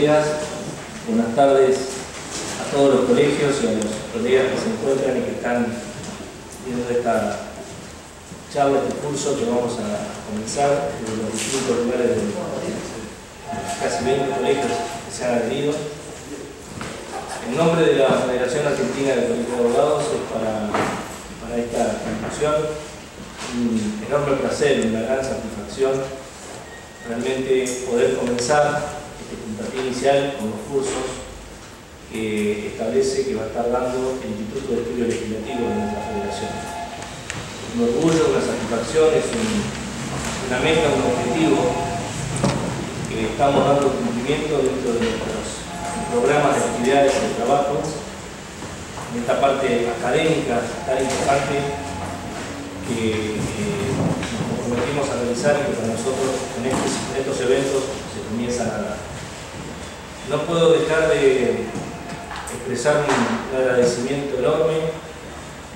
días, buenas tardes a todos los colegios y a los colegas que se encuentran y que están viendo esta charla, este curso que vamos a comenzar en los distintos lugares de casi 20 colegios que se han adherido. En nombre de la Federación Argentina de Colegios de Abogados es para esta conclusión un enorme placer, una gran satisfacción realmente poder comenzar este puntapié inicial con los cursos que establece que va a estar dando el Instituto de Estudios Legislativos de nuestra Federación. Un orgullo, una satisfacción, es una meta, un objetivo que estamos dando cumplimiento dentro de nuestros programas de actividades de trabajo, en esta parte académica tan importante que nos comprometimos a realizar y que para nosotros en estos eventos se comienzan a dar. No puedo dejar de expresar un agradecimiento enorme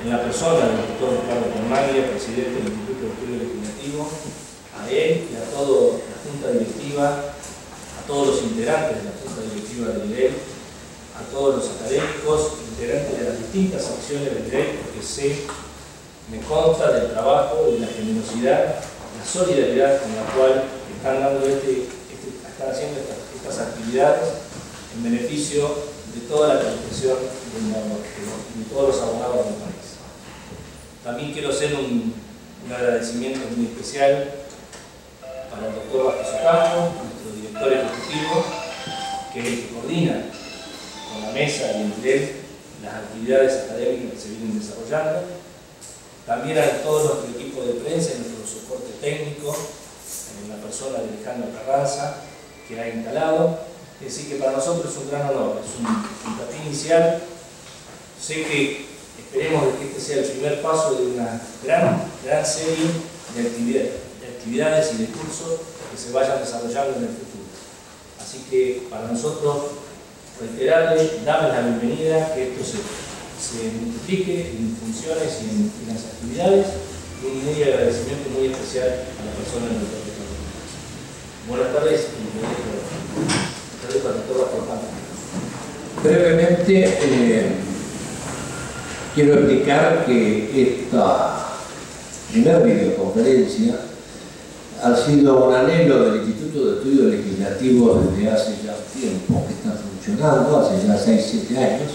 en la persona del doctor Ricardo Cormaglia, presidente del Instituto de Estudios Legislativos, a él y a toda la Junta Directiva, a todos los integrantes de la Junta Directiva del IDEL, a todos los académicos, integrantes de las distintas secciones del IDEL, porque me consta del trabajo y la generosidad, la solidaridad con la cual están dando están haciendo estas actividades en beneficio de toda la profesión de todos los abogados del país. También quiero hacer un agradecimiento muy especial para el doctor Vázquez Ocampo, nuestro director ejecutivo, que es el que coordina con la mesa y el IDEL las actividades académicas que se vienen desarrollando. También a todo nuestro equipo de prensa y nuestro soporte técnico, en la persona de Alejandro Carranza, que ha instalado. Es decir, que para nosotros es un gran honor, es un puntapié inicial. Sé que esperemos que este sea el primer paso de una gran serie de actividades y de cursos que se vayan desarrollando en el futuro. Así que para nosotros, reiterarle, darles la bienvenida, que esto se multiplique en funciones y en las actividades, y un muy agradecimiento muy especial a la persona del doctor Ricardo. Buenas tardes y al doctor Vázquez. Brevemente, quiero explicar que esta primera videoconferencia ha sido un anhelo del Instituto de Estudios Legislativos desde hace ya un tiempo, que está funcionando, hace ya 6-7 años,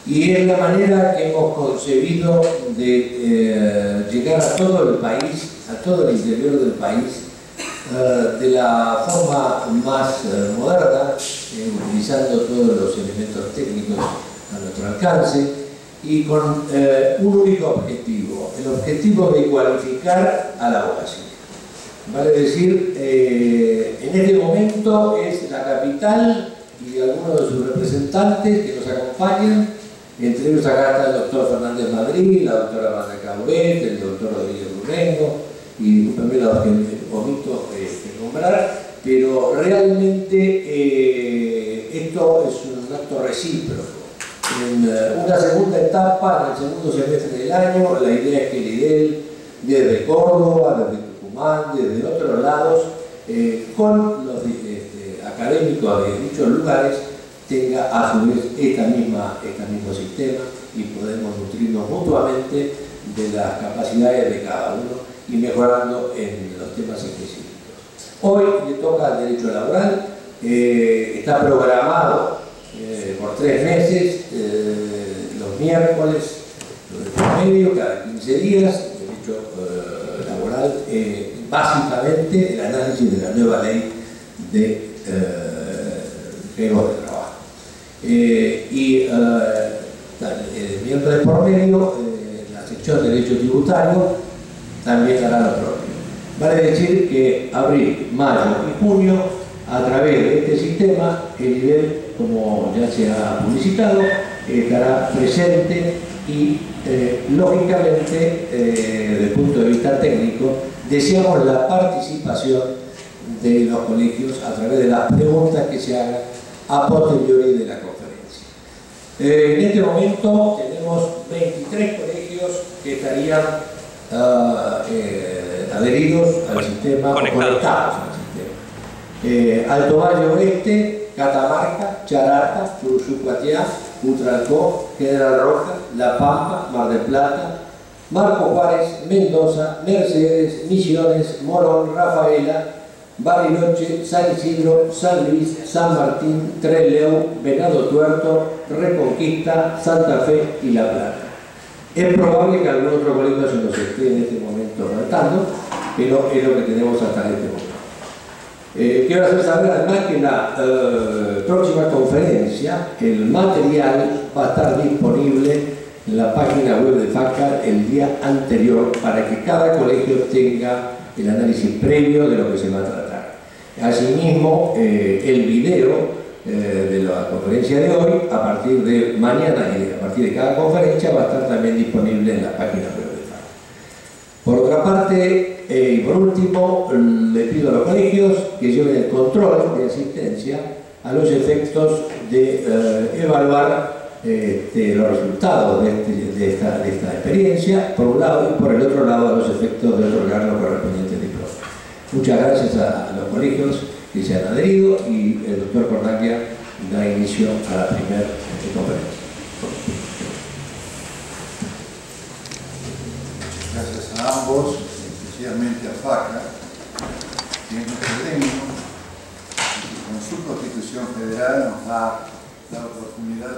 y es la manera que hemos concebido de llegar a todo el país, a todo el interior del país, de la forma más moderna, utilizando todos los elementos técnicos a nuestro alcance y con un único objetivo, el objetivo de cualificar a la abogacía. Vale decir, en este momento es la capital y algunos de sus representantes que nos acompañan. Entre ellos acá está el doctor Fernández Madrid, la doctora Amanda Cauret, el doctor Rodríguez Rubengo y también los que omito nombrar, pero realmente esto es un acto recíproco. En una segunda etapa, en el segundo semestre del año, la idea es que el IDEL, desde Córdoba, desde Tucumán, desde otros lados, con los académicos de dichos lugares, tenga a su vez este mismo sistema y podemos nutrirnos mutuamente de las capacidades de cada uno y mejorando en los temas específicos. Hoy le toca el derecho laboral, está programado por 3 meses, los miércoles, los de promedio, cada 15 días, derecho laboral, básicamente el análisis de la nueva ley de riesgos de trabajo. Miércoles por medio, la sección de derecho tributario también hará lo propio. Vale decir que abril, mayo y junio, a través de este sistema, el IDEL, como ya se ha publicitado, estará presente y, lógicamente, desde el punto de vista técnico, deseamos la participación de los colegios a través de las preguntas que se hagan a posteriori de la conferencia. En este momento tenemos 23 colegios que estarían adheridos al sistema, conectados al sistema. Alto Valle Oeste, Catamarca, Charata, Churuzú-Cuatiá, Utralcó, General Roca, La Pampa, Mar del Plata, Marco Juárez, Mendoza, Mercedes, Misiones, Morón, Rafaela, Bariloche, San Isidro, San Luis, San Martín, Trelew, Venado Tuerto, Reconquista, Santa Fe y La Plata. Es probable que algún otro colegio se nos esté en este momento faltando, pero es lo que tenemos hasta este momento. Quiero hacer saber además que en la próxima conferencia el material va a estar disponible en la página web de FACA el día anterior para que cada colegio tenga el análisis previo de lo que se va a tratar. Asimismo, el video de la conferencia de hoy, a partir de mañana y a partir de cada conferencia, va a estar también disponible en la página web de FACA. Por otra parte, y por último, le pido a los colegios que lleven el control de asistencia a los efectos de evaluar los resultados de esta experiencia, por un lado, y por el otro lado, a los efectos de otorgar los correspondientes diplomas. Muchas gracias a los colegios que se han adherido y el doctor Cornaglia da inicio a la primera conferencia. Gracias a ambos, especialmente a FACA, que es nuestro gremio, que con su Constitución Federal nos da la oportunidad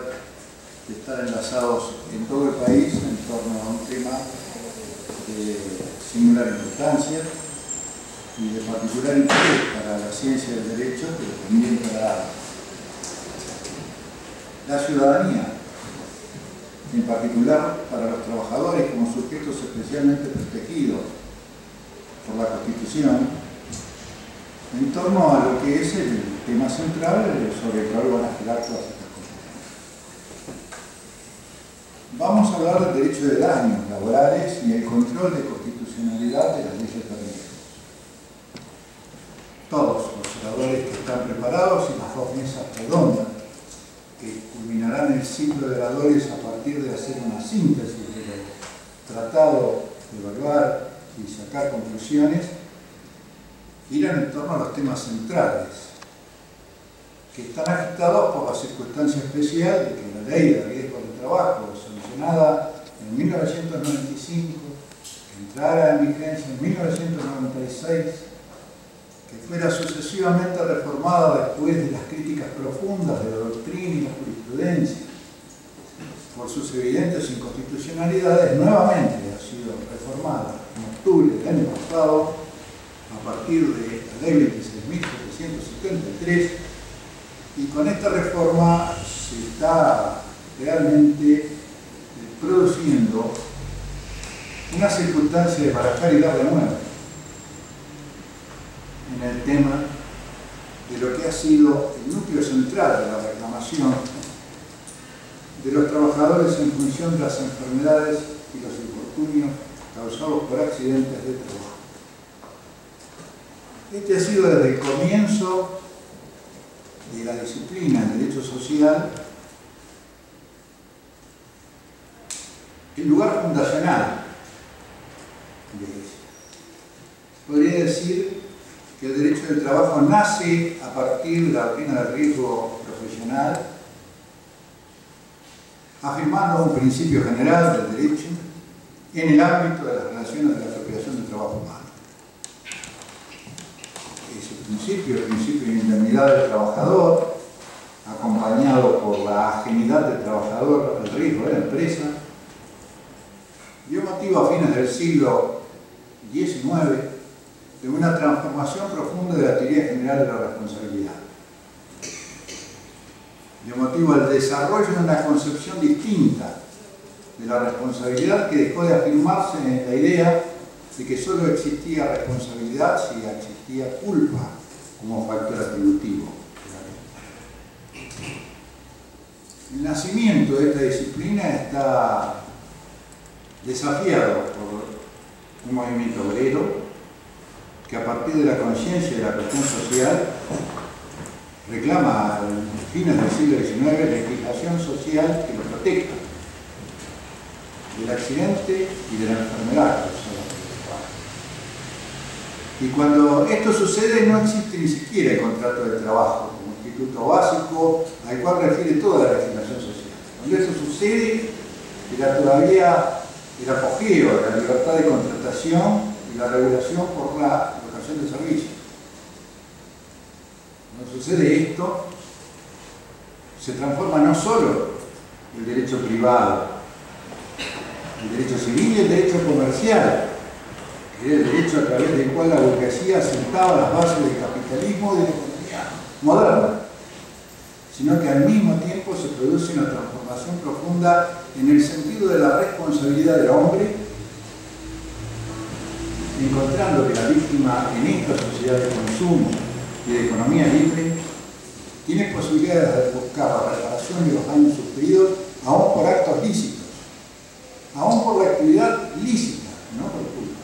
de estar enlazados en todo el país en torno a un tema de singular importancia y de particular interés para la ciencia del derecho, pero también para la ciudadanía, en particular para los trabajadores como sujetos especialmente protegidos por la Constitución, en torno a lo que es el tema central sobre el cual van a girar todas estas conferencias. Vamos a hablar del derecho de daños laborales y el control de constitucionalidad de las leyes penales. Todos los oradores que están preparados y las dos mesas redondas que culminarán el ciclo de oradores a partir de hacer una síntesis del tratado, de evaluar y sacar conclusiones, irán en torno a los temas centrales, que están agitados por la circunstancia especial de que la Ley de Riesgo del Trabajo, sancionada en 1995, que entrara en vigencia en 1996, que fuera sucesivamente reformada después de las críticas profundas de la doctrina y la jurisprudencia por sus evidentes inconstitucionalidades, nuevamente ha sido reformada en octubre del año pasado a partir de la Ley 26.773, y con esta reforma se está realmente produciendo una circunstancia de barajar y dar de nuevo en el tema de lo que ha sido el núcleo central de la reclamación de los trabajadores en función de las enfermedades y los infortunios causados por accidentes de trabajo. Este ha sido desde el comienzo de la disciplina en derecho social el lugar fundacional de ella. Podría decir que el derecho del trabajo nace a partir de la doctrina del riesgo profesional, afirmando un principio general del derecho en el ámbito de las relaciones de la apropiación del trabajo humano. Ese principio, el principio de indemnidad del trabajador, acompañado por la ajenidad del trabajador al riesgo de la empresa, dio motivo a fines del siglo XIX de una transformación profunda de la teoría general de la responsabilidad. Dio motivo al desarrollo de una concepción distinta de la responsabilidad que dejó de afirmarse en la idea de que solo existía responsabilidad si existía culpa como factor atributivo. El nacimiento de esta disciplina está desafiado por un movimiento obrero que a partir de la conciencia de la cuestión social reclama a fines del siglo XIX legislación social que lo proteja del accidente y de la enfermedad causada por el trabajo. Y cuando esto sucede no existe ni siquiera el contrato de trabajo como instituto básico, al cual refiere toda la legislación social. Cuando esto sucede, era todavía el apogeo de la libertad de contratación y la regulación por la locación de servicios. Cuando sucede esto, se transforma no solo el derecho privado, el derecho civil y el derecho comercial, que era el derecho a través del cual la burguesía asentaba las bases del capitalismo y de la economía moderna, sino que al mismo tiempo se produce una transformación profunda en el sentido de la responsabilidad del hombre, encontrando que la víctima en esta sociedad de consumo y de economía libre tiene posibilidades de buscar la reparación de los daños sufridos aún por actos lícitos, aún por la actividad lícita, no por culpa,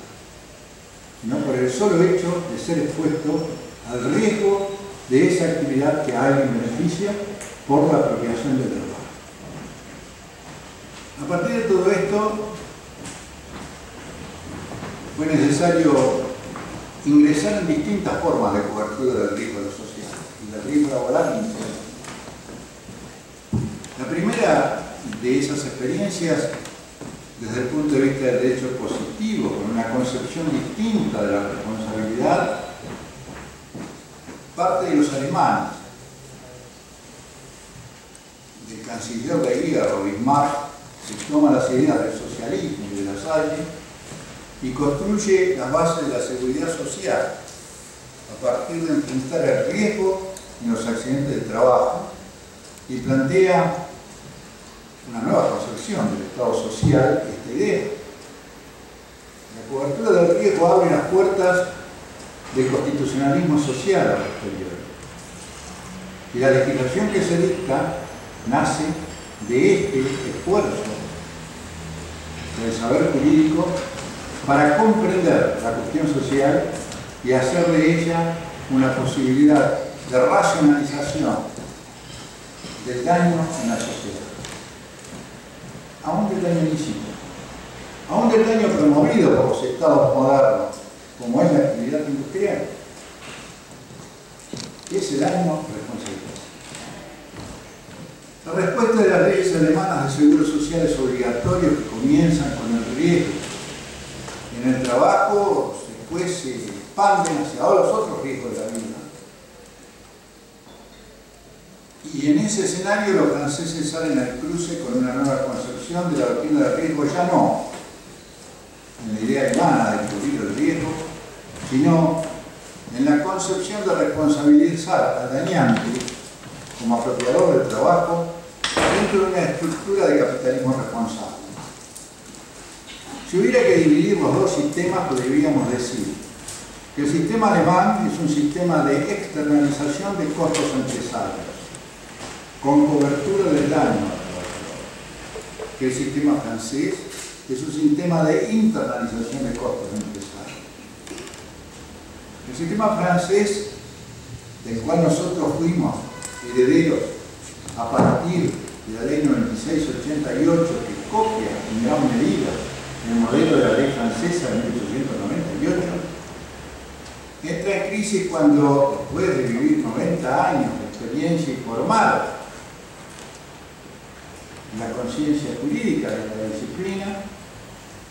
sino por el solo hecho de ser expuesto al riesgo de esa actividad que a alguien beneficia por la apropiación del trabajo. A partir de todo esto, fue necesario ingresar en distintas formas de cobertura del riesgo de lo social y del riesgo laboral inicial. La primera de esas experiencias, desde el punto de vista del derecho positivo, con una concepción distinta de la responsabilidad, parte de los alemanes, del canciller de Hierro, Bismarck, se toma las ideas del socialismo y de la Salle y construye las bases de la seguridad social a partir de enfrentar el riesgo en los accidentes de trabajo y plantea una nueva concepción del Estado social, esta idea. La cobertura del riesgo abre las puertas del constitucionalismo social a posteriori. Y la legislación que se dicta nace de este esfuerzo del saber jurídico para comprender la cuestión social y hacer de ella una posibilidad de racionalización del daño en la sociedad. Aún del daño ilícito, aún del daño promovido por los estados modernos, como es la actividad industrial. Ese daño responsabilidad. La respuesta de las leyes alemanas de seguros sociales obligatorios que comienzan con el riesgo en el trabajo, después se expanden hacia los otros riesgos de la vida. Y en ese escenario los franceses salen al cruce con una nueva concepción de la doctrina del riesgo, ya no en la idea alemana de cubrir el riesgo, sino en la concepción de responsabilizar al dañante como apropiador del trabajo dentro de una estructura de capitalismo responsable. Si hubiera que dividir los dos sistemas, podríamos decir que el sistema alemán es un sistema de externalización de costos empresarios, con cobertura del daño, que el sistema francés es un sistema de internalización de costos empresarios. El sistema francés, del cual nosotros fuimos herederos a partir de la ley 9688, que copia en gran medida el modelo de la ley francesa de 1898, entra en crisis cuando, después de vivir 90 años de experiencia y formar la conciencia jurídica de la disciplina,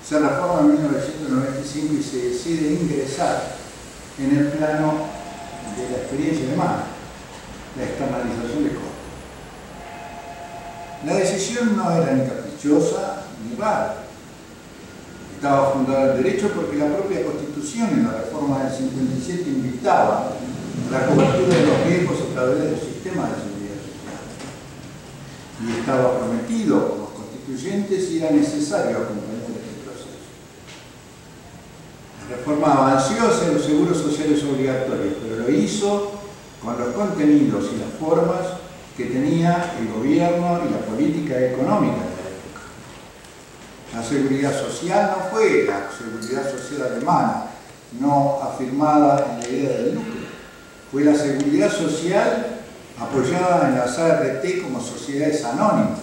se reforma en 1995 y se decide ingresar en el plano de la experiencia alemana, la externalización de costos. La decisión no era ni caprichosa ni rara. Estaba fundada en derecho porque la propia Constitución en la reforma del 57 invitaba a la cobertura de los riesgos a través de los sistemas de seguridad social. Y estaba prometido por los constituyentes y era necesario acompañar este proceso. La reforma avanció hacia los seguros sociales obligatorios, pero lo hizo con los contenidos y las formas que tenía el gobierno y la política económica de la época. La seguridad social no fue la seguridad social alemana, no afirmada en la idea del lucro. Fue la seguridad social apoyada en las ART como sociedades anónimas,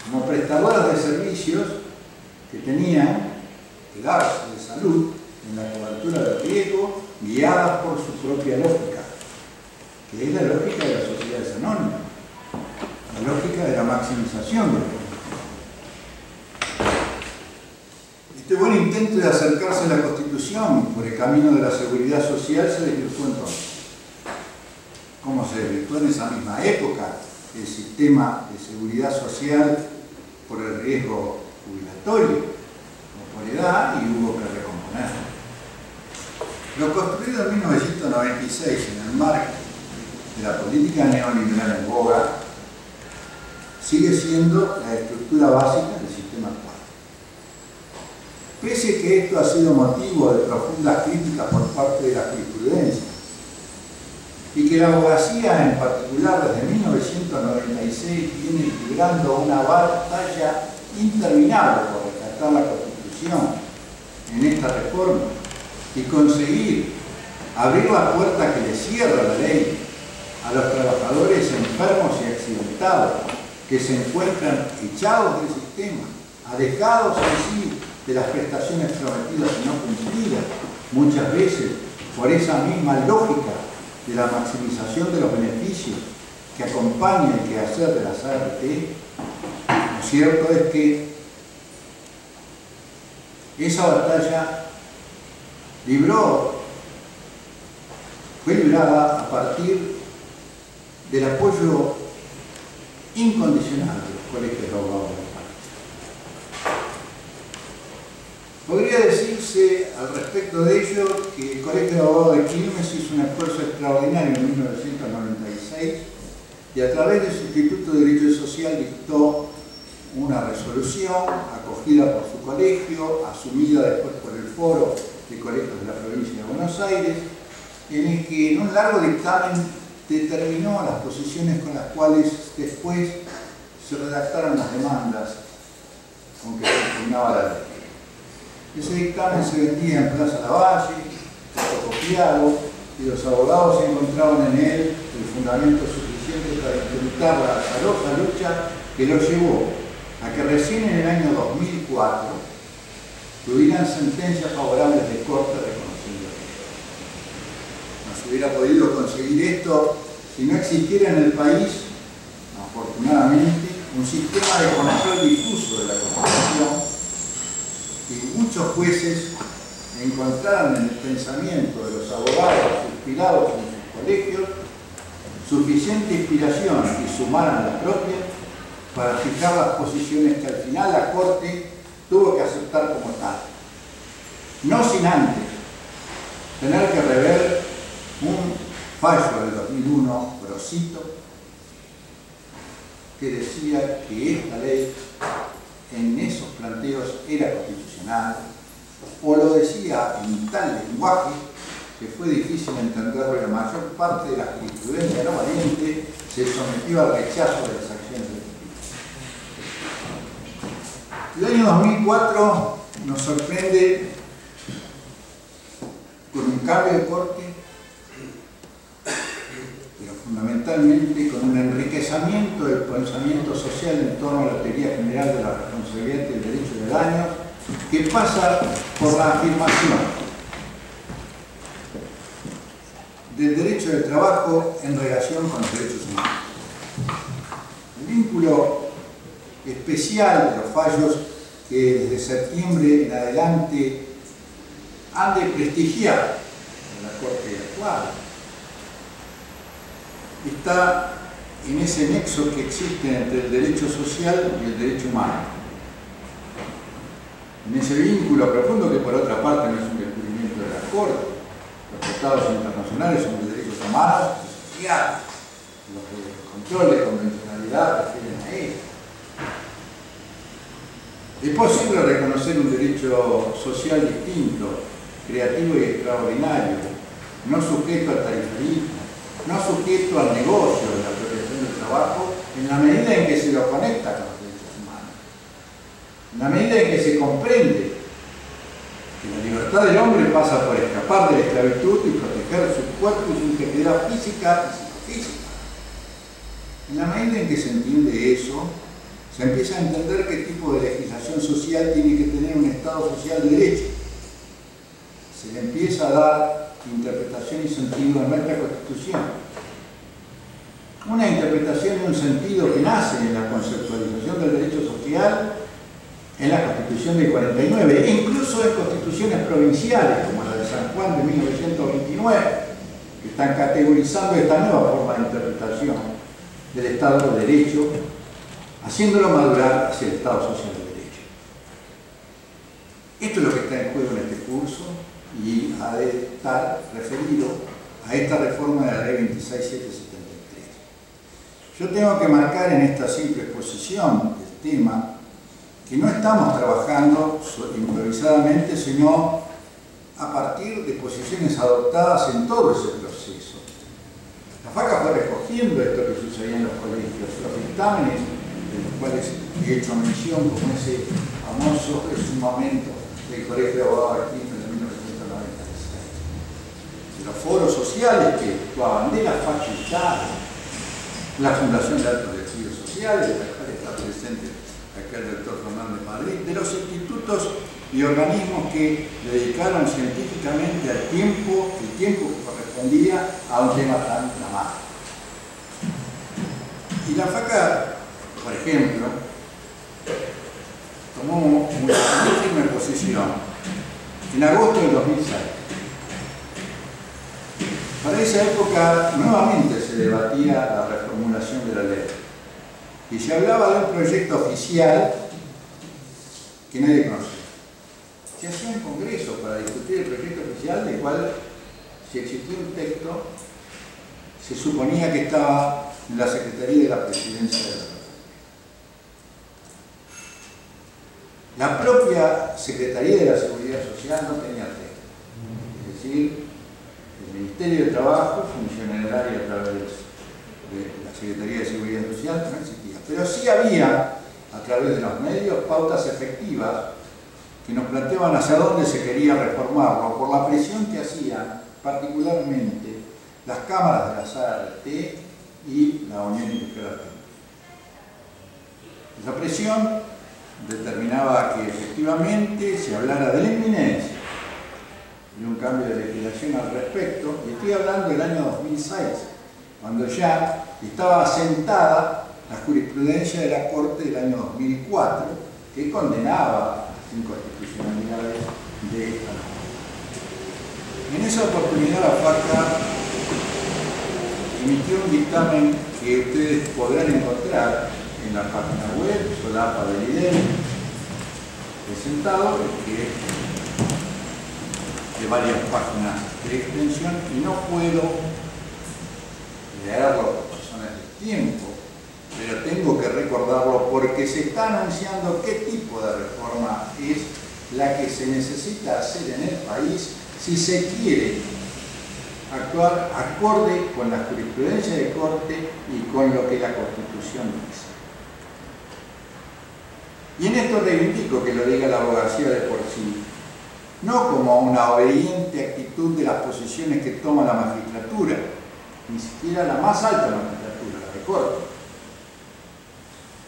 como prestadoras de servicios que tenían que darse de salud en la cobertura del riesgo, guiadas por su propia lógica, que es la lógica de las sociedades anónimas, la lógica de la maximización del poder. Este buen intento de acercarse a la Constitución por el camino de la seguridad social se desvirtuó entonces. ¿Cómo se desvirtuó en esa misma época el sistema de seguridad social por el riesgo jubilatorio o por edad, y hubo que recomponerlo? Lo construido en 1996 en el marco de la política neoliberal en boga sigue siendo la estructura básica del sistema actual. Pese que esto ha sido motivo de profundas críticas por parte de la jurisprudencia y que la abogacía en particular desde 1996 viene librando una batalla interminable por rescatar la Constitución en esta reforma y conseguir abrir la puerta que le cierra la ley a los trabajadores enfermos y accidentados que se encuentran echados del sistema, alejados en sí de las prestaciones prometidas y no cumplidas, muchas veces por esa misma lógica de la maximización de los beneficios que acompaña el quehacer de las ART. Lo cierto es que esa batalla fue librada a partir del apoyo incondicional de los colegios de abogados del país. Podría decirse al respecto de ello que el Colegio de Abogados de Quilmes hizo un esfuerzo extraordinario en 1996 y a través de su Instituto de Derecho Social dictó una resolución acogida por su colegio, asumida después por el Foro de Colegios de la Provincia de Buenos Aires, en el que en un largo dictamen determinó las posiciones con las cuales después se redactaron las demandas con que se impugnaba la ley. Ese dictamen se vendía en Plaza Lavalle, fotocopiado, y los abogados encontraban en él el fundamento suficiente para intentar la azarosa lucha que lo llevó a que recién en el año 2004 tuvieran sentencias favorables de corte reconociendo. No se hubiera podido conseguir esto si no existiera en el país, afortunadamente, un sistema de control difuso de la Constitución, y muchos jueces encontraron en el pensamiento de los abogados inspirados en sus colegios suficiente inspiración y sumaran la propia para fijar las posiciones que al final la Corte tuvo que aceptar como tal. No sin antes tener que rever un fallo del 2001, Grosito, que decía que esta ley en esos planteos era constitucional, o lo decía en tal lenguaje que fue difícil entenderlo y la mayor parte de la jurisprudencia no valiente se sometió al rechazo de las acciones del Tribunal. El año 2004 nos sorprende con un cambio de corte, pero fundamentalmente con un enriquecimiento del pensamiento social en torno a la teoría general de la responsabilidad y el derecho de daño, que pasa por la afirmación del derecho del trabajo en relación con los derechos humanos. El vínculo especial de los fallos que desde septiembre en adelante han de prestigiar en la Corte actual está en ese nexo que existe entre el derecho social y el derecho humano. En ese vínculo profundo que por otra parte no es un descubrimiento de la Corte. Los tratados internacionales son de derechos humanos y sociales. Los de control de convencionalidad refieren a ello. Es posible reconocer un derecho social distinto, creativo y extraordinario, no sujeto al tarifarismo, no sujeto al negocio de la protección del trabajo, en la medida en que se lo conecta con los derechos humanos. En la medida en que se comprende que la libertad del hombre pasa por escapar de la esclavitud y proteger su cuerpo y su integridad física y psicofísica. En la medida en que se entiende eso, se empieza a entender qué tipo de legislación social tiene que tener un Estado social de derecho. Se le empieza a dar interpretación y sentido a nuestra Constitución. una interpretación y un sentido que nace en la conceptualización del derecho social en la Constitución del 49, e incluso en constituciones provinciales, como la de San Juan de 1929, que están categorizando esta nueva forma de interpretación del Estado de Derecho, haciéndolo madurar hacia el Estado Social de Derecho. Esto es lo que está en juego en este curso y ha de estar referido a esta reforma de la Ley 26773. Yo tengo que marcar en esta simple exposición del tema que no estamos trabajando improvisadamente, sino a partir de posiciones adoptadas en todo ese proceso. La FACA fue recogiendo esto que sucedía en los colegios, los dictámenes, de los cuales he hecho mención, como ese famoso momento del Colegio de Abogados de Quito en 1996. De los foros sociales que actuaban, de la facultad, la Fundación de Altos Estudios Sociales, de la cual está presente acá el doctor Fernández Madrid, de los institutos y organismos que dedicaron científicamente el tiempo que correspondía a un tema tan dramático. Y la FACA, por ejemplo, tomó una firme posición en agosto del 2006. Para esa época nuevamente se debatía la reformulación de la ley y se hablaba de un proyecto oficial que nadie conocía. Se hacía un congreso para discutir el proyecto oficial, del cual, si existía un texto, se suponía que estaba en la Secretaría de la Presidencia de la República. La propia Secretaría de la Seguridad Social no tenía texto. Es decir, el Ministerio de Trabajo funcionaría a través de la Secretaría de Seguridad Social, no existía. Pero sí había, a través de los medios, pautas efectivas que nos planteaban hacia dónde se quería reformarlo, por la presión que hacían particularmente las cámaras de las ART y la Unión Industrial Argentina. Esa presión determinaba que efectivamente se hablara de la inminencia de un cambio de legislación al respecto, y estoy hablando del año 2006, cuando ya estaba asentada la jurisprudencia de la Corte del año 2004, que condenaba las inconstitucionalidades de esta norma. En esa oportunidad la FACA emitió un dictamen que ustedes podrán encontrar en la página web, solapa del IDEM, presentado, que es de varias páginas de extensión, y no puedo leerlo por razones de tiempo, pero tengo que recordarlo porque se está anunciando qué tipo de reforma es la que se necesita hacer en el país si se quiere actuar acorde con la jurisprudencia de Corte y con lo que la Constitución dice. Y en esto reivindico que lo diga la abogacía de por sí, no como una obediente actitud de las posiciones que toma la magistratura, ni siquiera la más alta magistratura, la de Corte,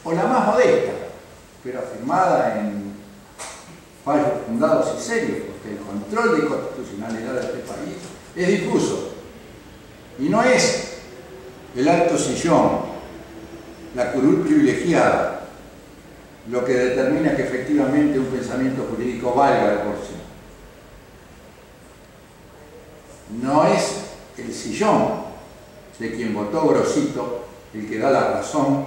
o la más modesta, pero afirmada en fallos fundados y serios, porque el control de constitucionalidad de este país es difuso, y no es el alto sillón, la curul privilegiada, lo que determina que efectivamente un pensamiento jurídico valga de por sí. No es el sillón de quien votó Grosito el que da la razón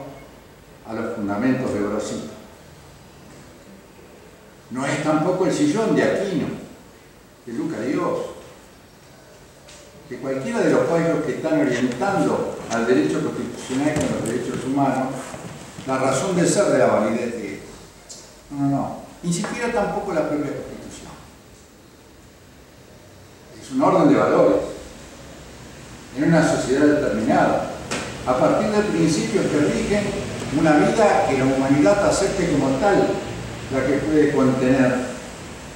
a los fundamentos de Grosito. No es tampoco el sillón de Aquino, de Luca Dios, de cualquiera de los fallos que están orientando al derecho constitucional con los derechos humanos la razón de ser de la validez de esto. No. Ni siquiera tampoco la propia Constitución. Es un orden de valores en una sociedad determinada, a partir de principios que rigen una vida que la humanidad acepte como tal, la que puede contener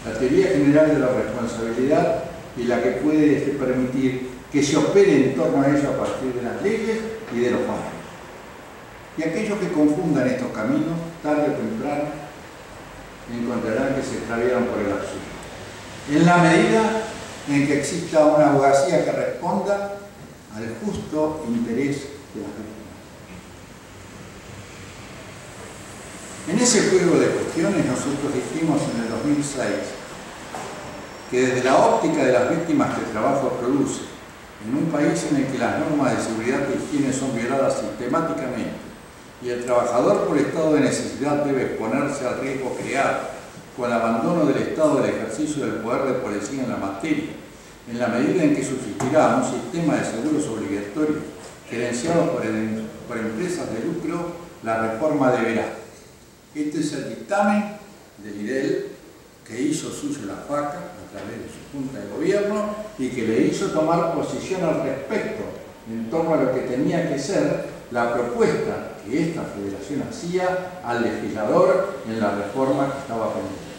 la teoría general de la responsabilidad y la que puede permitir que se opere en torno a ello a partir de las leyes y de los fallos. Y aquellos que confundan estos caminos, tarde o temprano, encontrarán que se extraviaron por el absurdo. En la medida en que exista una abogacía que responda al justo interés de las víctimas. En ese juego de cuestiones nosotros dijimos en el 2006 que desde la óptica de las víctimas que el trabajo produce, en un país en el que las normas de seguridad y higiene son violadas sistemáticamente y el trabajador por estado de necesidad debe exponerse al riesgo creado con el abandono del Estado del ejercicio del poder de policía en la materia, en la medida en que subsistirá un sistema de seguros obligatorios gerenciado por empresas de lucro, la reforma deberá. Este es el dictamen del IDEL que hizo suyo la FACA a través de su Junta de Gobierno y que le hizo tomar posición al respecto en torno a lo que tenía que ser la propuesta que esta federación hacía al legislador en la reforma que estaba pendiente.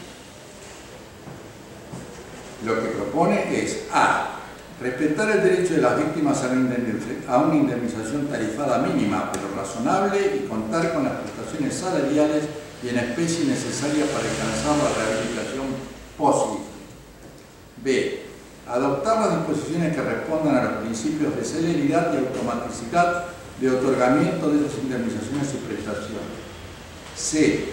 Lo que propone es a. Respetar el derecho de las víctimas a una indemnización tarifada mínima pero razonable y contar con las prestaciones salariales y en especie necesaria para alcanzar la rehabilitación posible. B. Adoptar las disposiciones que respondan a los principios de celeridad y automaticidad de otorgamiento de esas indemnizaciones y prestaciones. C.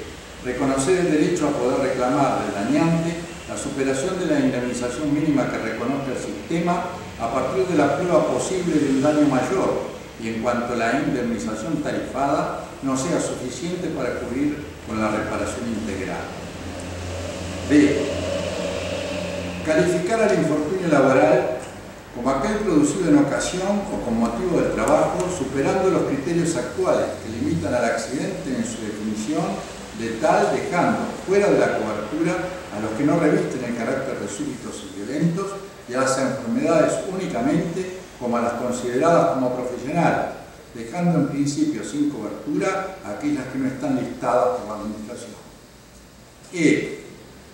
Reconocer el derecho a poder reclamar del dañante la superación de la indemnización mínima que reconozca el sistema a partir de la prueba posible de un daño mayor y en cuanto la indemnización tarifada no sea suficiente para cubrir con la reparación integral. D. Calificar al infortunio laboral como aquel producido en ocasión o con motivo del trabajo, superando los criterios actuales que limitan al accidente en su definición de tal dejando fuera de la cobertura a los que no revisten el carácter de súbitos y violentos y a las enfermedades únicamente como a las consideradas como profesionales, dejando en principio sin cobertura a aquellas que no están listadas por la Administración. E.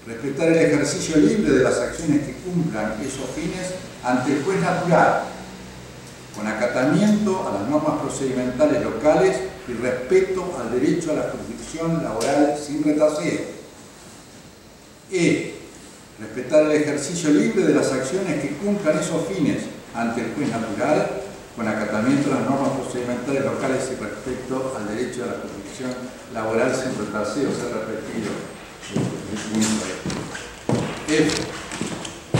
Respetar el ejercicio libre de las acciones que cumplan esos fines ante el juez natural, con acatamiento a las normas procedimentales locales y respeto al derecho a la jurisdicción laboral sin retraseo. E. Respetar el ejercicio libre de las acciones que cumplan esos fines ante el juez natural, con acatamiento a las normas procedimentales locales y respeto al derecho a la jurisdicción laboral sin retraseo. Se ha repetido el punto F.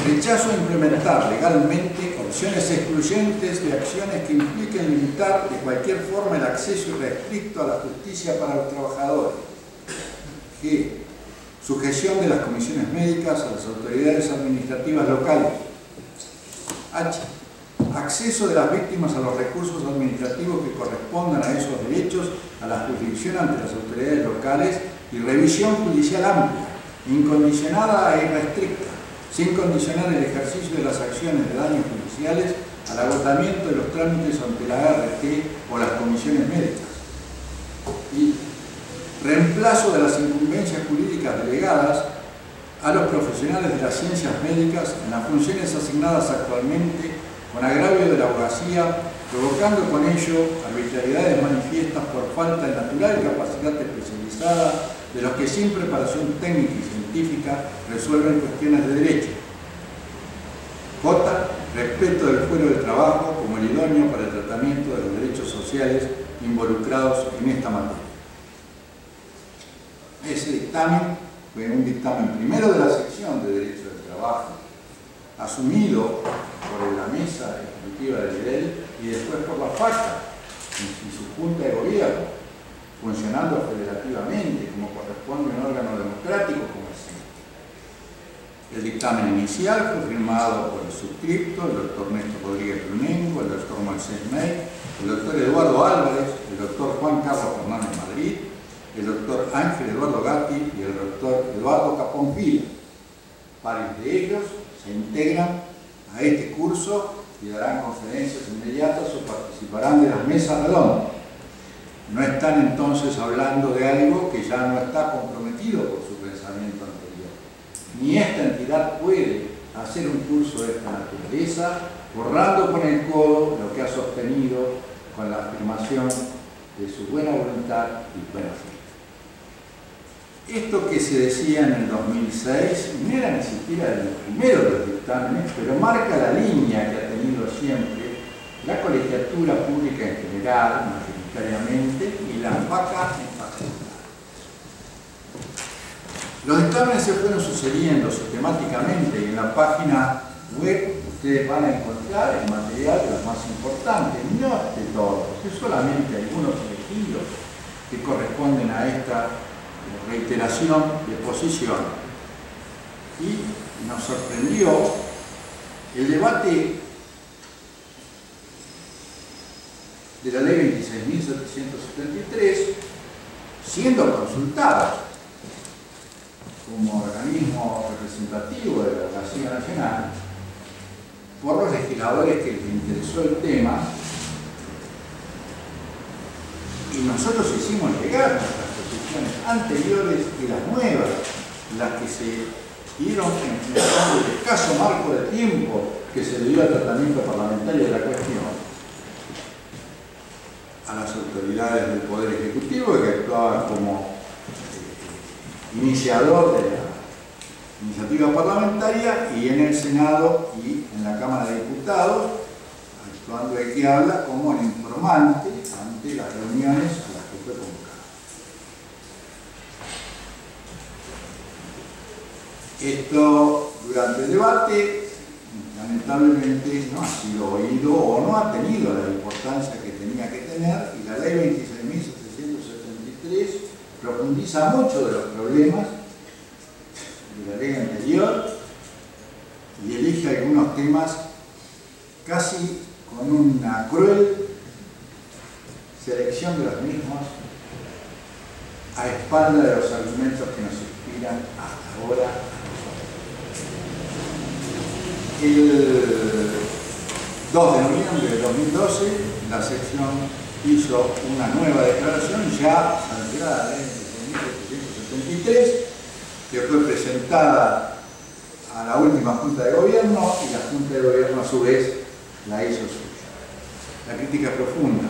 Rechazo a implementar legalmente opciones excluyentes de acciones que impliquen limitar de cualquier forma el acceso irrestricto a la justicia para los trabajadores. G. Sujeción de las comisiones médicas a las autoridades administrativas locales. H. Acceso de las víctimas a los recursos administrativos que correspondan a esos derechos a la jurisdicción ante las autoridades locales y revisión judicial amplia, incondicionada e irrestricta, sin condicionar el ejercicio de las acciones de daños judiciales al agotamiento de los trámites ante la ART o las comisiones médicas. Y reemplazo de las incumbencias jurídicas delegadas a los profesionales de las ciencias médicas en las funciones asignadas actualmente con agravio de la abogacía, provocando con ello arbitrariedades manifiestas por falta de natural capacidad especializada de los que sin preparación técnica y científica resuelven cuestiones de derecho. J. Respeto del fuero de trabajo como el idóneo para el tratamiento de los derechos sociales involucrados en esta materia. Ese dictamen fue un dictamen primero de la sección de Derecho del Trabajo, asumido por la mesa ejecutiva del IDEL y después por la FACA y su Junta de Gobierno, funcionando federativamente como corresponde a un órgano democrático como es este. El dictamen inicial fue firmado por el suscripto, el doctor Néstor Rodríguez Brunengo, el doctor Moisés May, el doctor Eduardo Álvarez, el doctor Juan Carlos Fernández Madrid, el doctor Ángel Eduardo Gatti y el doctor Eduardo Capón Vila. Varios de ellos se integran a este curso y darán conferencias inmediatas o participarán de las mesas redondas. No están entonces hablando de algo que ya no está comprometido por su pensamiento anterior. Ni esta entidad puede hacer un curso de esta naturaleza borrando con el codo lo que ha sostenido con la afirmación de su buena voluntad y buena fe. Esto que se decía en el 2006 no era ni siquiera el primero de los dictámenes, pero marca la línea que ha tenido siempre la colegiatura pública en general, mayoritariamente, y la FACA en particular. Los dictámenes se fueron sucediendo sistemáticamente y en la página web ustedes van a encontrar el material de los más importantes, no de todos, es solamente algunos elegidos que corresponden a esta reiteración de posición. Y nos sorprendió el debate de la ley 26.773 siendo consultados como organismo representativo de la Abogacía Nacional por los legisladores que les interesó el tema, y nosotros hicimos llegar nuestras posiciones anteriores y las nuevas, las que se dieron en función del escaso marco de tiempo que se le dio al tratamiento parlamentario de la cuestión, a las autoridades del Poder Ejecutivo, que actuaban como iniciador de la iniciativa parlamentaria, y en el Senado y en la Cámara de Diputados, actuando el que habla como el informante ante las reuniones a las que fue convocado. Esto, durante el debate, lamentablemente no ha sido oído o no ha tenido la importancia que tenía que tener, y la ley 26.773 profundiza mucho de los problemas de la ley anterior y elige algunos temas casi con una cruel selección de los mismos a espalda de los argumentos que nos inspiran hasta ahora. El 2 de noviembre de 2012 la sección hizo una nueva declaración ya sancionada, la ley 2773, que fue presentada a la última Junta de Gobierno, y la Junta de Gobierno a su vez la hizo suya. La crítica es profunda.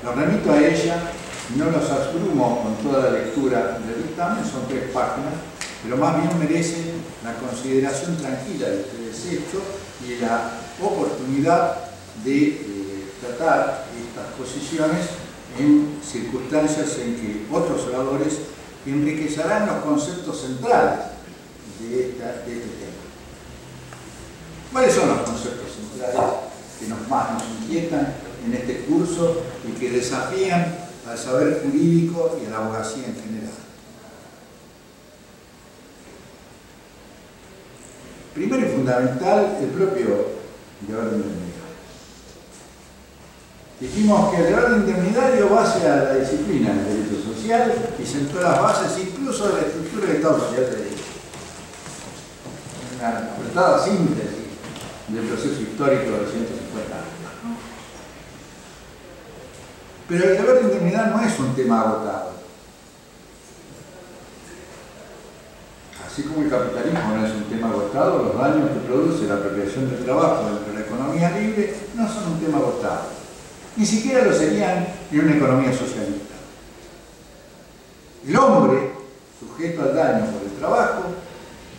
Los remito a ella, no los abrumo con toda la lectura del dictamen, son 3 páginas, pero más bien merecen la consideración tranquila de ustedes esto y la oportunidad de tratar estas posiciones en circunstancias en que otros oradores enriquecerán los conceptos centrales de este tema. ¿Cuáles son los conceptos centrales que más nos inquietan en este curso y que desafían al saber jurídico y a la abogacía en general? Primero y fundamental, el propio deber de indemnidad. Dijimos que el deber de indemnidad dio base a la disciplina del derecho social y sentó las bases incluso de la estructura del Estado Social de Derecho. Una apretada síntesis del proceso histórico de los 150 años. Pero el deber de indemnidad no es un tema agotado. Así como el capitalismo no es un tema agotado, los daños que produce la apropiación del trabajo dentro de la economía libre no son un tema agotado. Ni siquiera lo serían en una economía socialista. El hombre, sujeto al daño por el trabajo,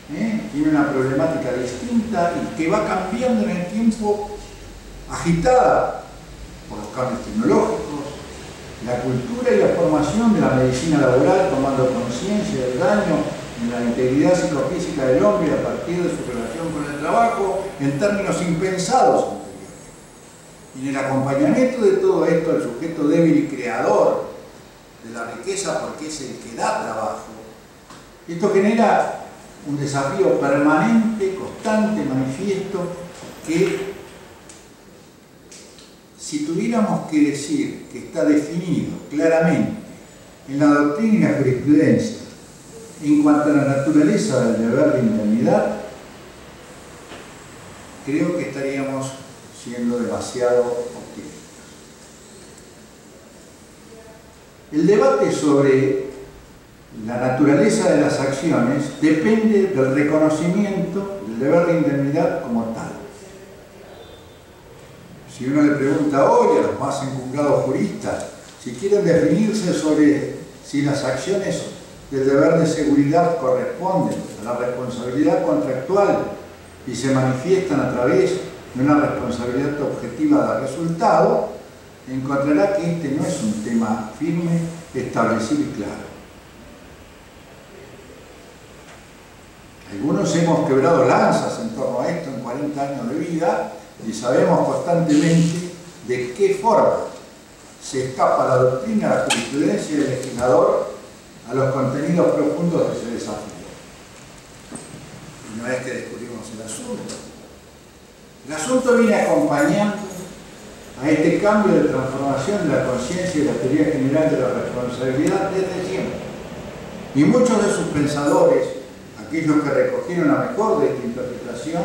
tiene una problemática distinta y que va cambiando en el tiempo, agitada por los cambios tecnológicos, la cultura y la formación de la medicina laboral, tomando conciencia del daño en la integridad psicofísica del hombre a partir de su relación con el trabajo en términos impensados anteriormente. Y en el acompañamiento de todo esto, el sujeto débil y creador de la riqueza, porque es el que da trabajo, esto genera un desafío permanente, constante, manifiesto, que si tuviéramos que decir que está definido claramente en la doctrina y la jurisprudencia en cuanto a la naturaleza del deber de indemnidad, creo que estaríamos siendo demasiado optimistas. El debate sobre la naturaleza de las acciones depende del reconocimiento del deber de indemnidad como tal. Si uno le pregunta hoy a los más encumbrados juristas si quieren definirse sobre si las acciones del deber de seguridad corresponden a la responsabilidad contractual y se manifiestan a través de una responsabilidad objetiva de resultado, encontrará que este no es un tema firme, establecido y claro. Algunos hemos quebrado lanzas en torno a esto en 40 años de vida y sabemos constantemente de qué forma se escapa la doctrina, la jurisprudencia del legislador a los contenidos profundos de ese desafío. Y no es que descubrimos el asunto. El asunto viene acompañando a este cambio de transformación de la conciencia y la teoría general de la responsabilidad desde siempre. Y muchos de sus pensadores, aquellos que recogieron la mejor de esta interpretación,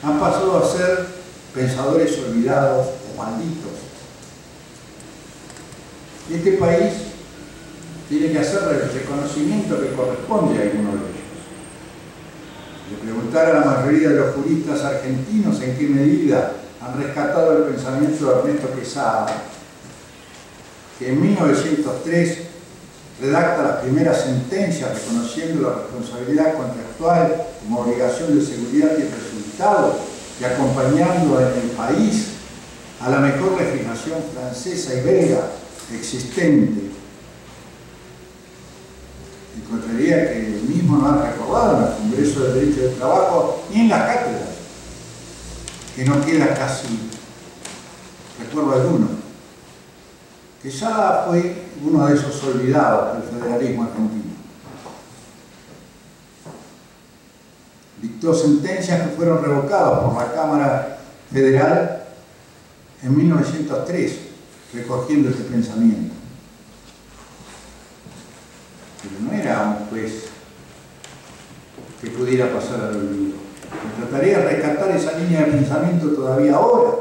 han pasado a ser pensadores olvidados o malditos. Y este país tiene que hacer el reconocimiento que corresponde a alguno de ellos. De preguntar a la mayoría de los juristas argentinos en qué medida han rescatado el pensamiento de Ernesto Quesada, que en 1903 redacta las primeras sentencias reconociendo la responsabilidad contractual como obligación de seguridad y resultado y acompañando en el país a la mejor legislación francesa y belga existente. Encontraría que el mismo no ha recordado en el Congreso de Derecho del Trabajo ni en las cátedras, que no queda casi recuerdo alguno. Quesada fue uno de esos olvidados del federalismo argentino. Dictó sentencias que fueron revocadas por la Cámara Federal en 1903, recogiendo este pensamiento. Pero no era un juez que pudiera pasar al olvido. Trataría de rescatar esa línea de pensamiento todavía ahora.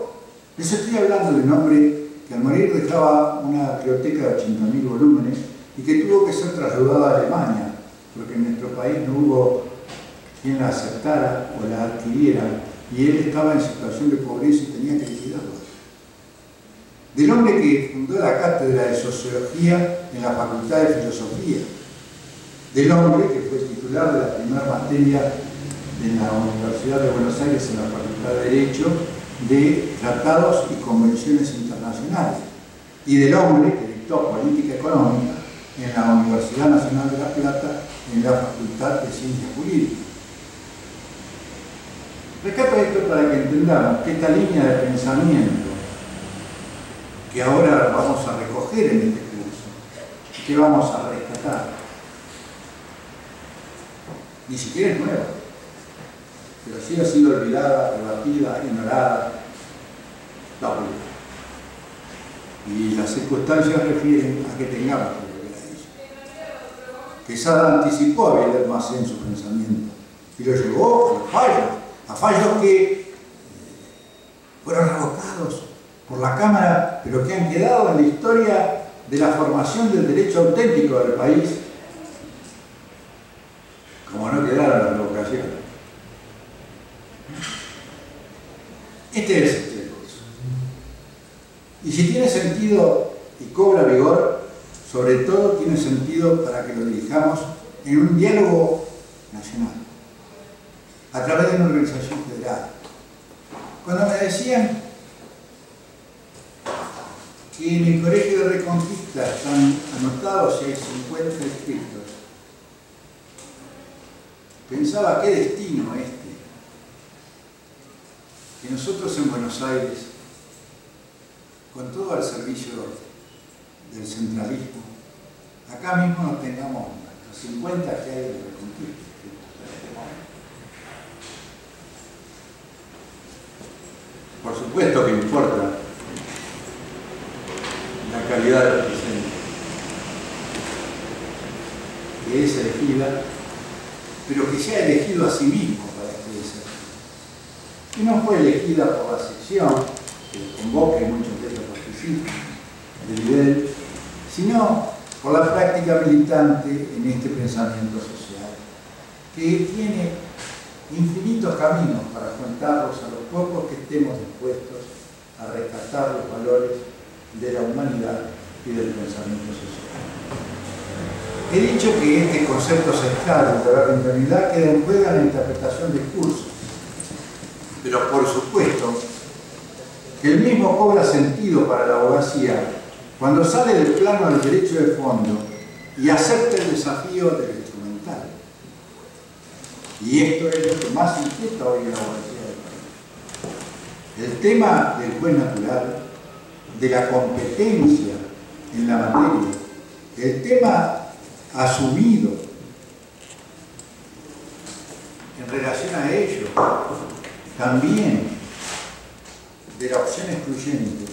Les estoy hablando de un hombre que al morir dejaba una biblioteca de 80.000 volúmenes y que tuvo que ser trasladada a Alemania, porque en nuestro país no hubo quien la aceptara o la adquiriera, y él estaba en situación de pobreza y tenía que liquidarlo. Del hombre que fundó la cátedra de Sociología en la Facultad de Filosofía, del hombre que fue titular de la primera materia en la Universidad de Buenos Aires en la Facultad de Derecho de Tratados y Convenciones Internacionales, y del hombre que dictó Política Económica en la Universidad Nacional de La Plata en la Facultad de Ciencias Jurídicas. Rescato esto para que entendamos que esta línea de pensamiento que ahora vamos a recoger en este curso, que vamos a rescatar, ni siquiera es nueva, pero sí ha sido olvidada, rebatida, ignorada, la olvidada. Y las circunstancias refieren a que tengamos que volver a ello. Quesada anticipó a Villar Macé en su pensamiento y lo llevó a fallos que fueron revocados por la Cámara, pero que han quedado en la historia de la formación del derecho auténtico del país, como no quedaron las revocaciones. Este es el curso. Y si tiene sentido y cobra vigor, sobre todo tiene sentido para que lo dirijamos en un diálogo nacional, a través de una organización federal. Cuando me decían que en el Colegio de Reconquista están anotados y hay 50 escritos, pensaba qué destino este, que nosotros en Buenos Aires, con todo al servicio del centralismo, acá mismo no tengamos los 50 que hay de Reconquista. Por supuesto que importa la calidad del presidente, que es elegida, pero que se ha elegido a sí mismo para este desafío. Y no fue elegida por la sección que convoca y muchos de ellos participan del nivel, sino por la práctica militante en este pensamiento social, que tiene infinitos caminos para contarlos a los pocos que estemos dispuestos a rescatar los valores de la humanidad y del pensamiento social. He dicho que este concepto central de la internidad queda en juego en la interpretación del curso, pero por supuesto que el mismo cobra sentido para la abogacía cuando sale del plano del derecho de fondo y acepta el desafío del instrumental. Y esto es lo que más inquieta hoy en la abogacía del país. El tema del juez natural, de la competencia en la materia, el tema asumido en relación a ello, también de la opción excluyente,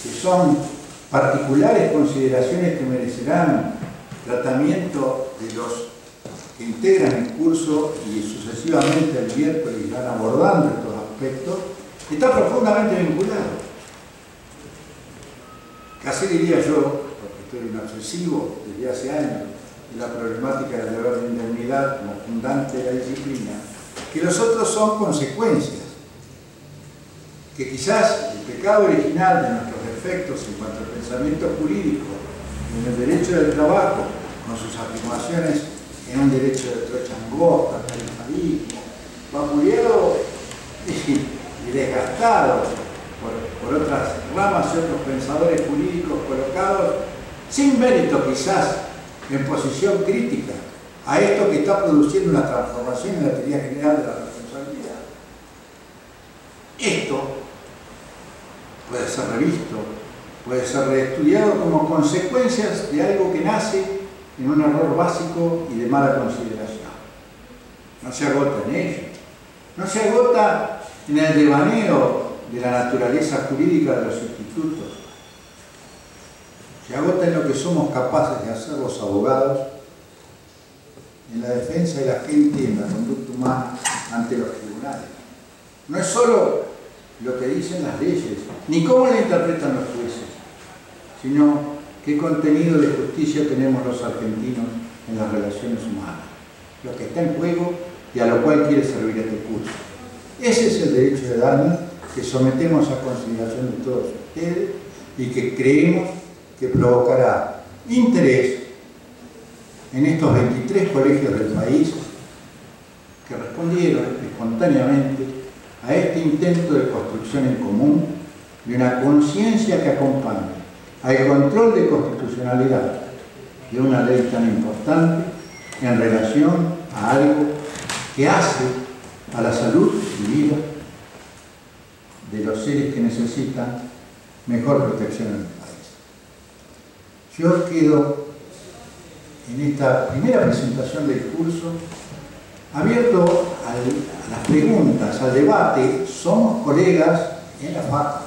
que son particulares consideraciones que merecerán tratamiento de los que integran el curso y sucesivamente el miércoles irán abordando estos aspectos, está profundamente vinculado. Casi diría yo, porque estoy un obsesivo desde hace años de la problemática del deber de indemnidad como fundante de la disciplina, que los otros son consecuencias, que quizás el pecado original de nuestros defectos en cuanto al pensamiento jurídico, en el derecho del trabajo, con sus afirmaciones en un derecho de trocha angosta, tarifalismo, vapuleado y desgastado por otras ramas y otros pensadores jurídicos colocados sin mérito quizás en posición crítica a esto que está produciendo una transformación en la teoría general de la responsabilidad. Esto puede ser revisto, puede ser reestudiado como consecuencias de algo que nace en un error básico y de mala consideración. No se agota en ello, no se agota en el devaneo de la naturaleza jurídica de los institutos, se agota en lo que somos capaces de hacer los abogados en la defensa de la gente y en la conducta humana ante los tribunales. No es solo lo que dicen las leyes, ni cómo la interpretan los jueces, sino qué contenido de justicia tenemos los argentinos en las relaciones humanas, lo que está en juego y a lo cual quiere servir este curso. Ese es el derecho de daño que sometemos a consideración de todos ustedes y que creemos que provocará interés en estos 23 colegios del país que respondieron espontáneamente a este intento de construcción en común de una conciencia que acompañe al control de constitucionalidad de una ley tan importante en relación a algo que hace a la salud y vida de los seres que necesitan mejor protección en el país. Yo quedo en esta primera presentación del curso abierto a las preguntas, al debate. Somos colegas en la facultad.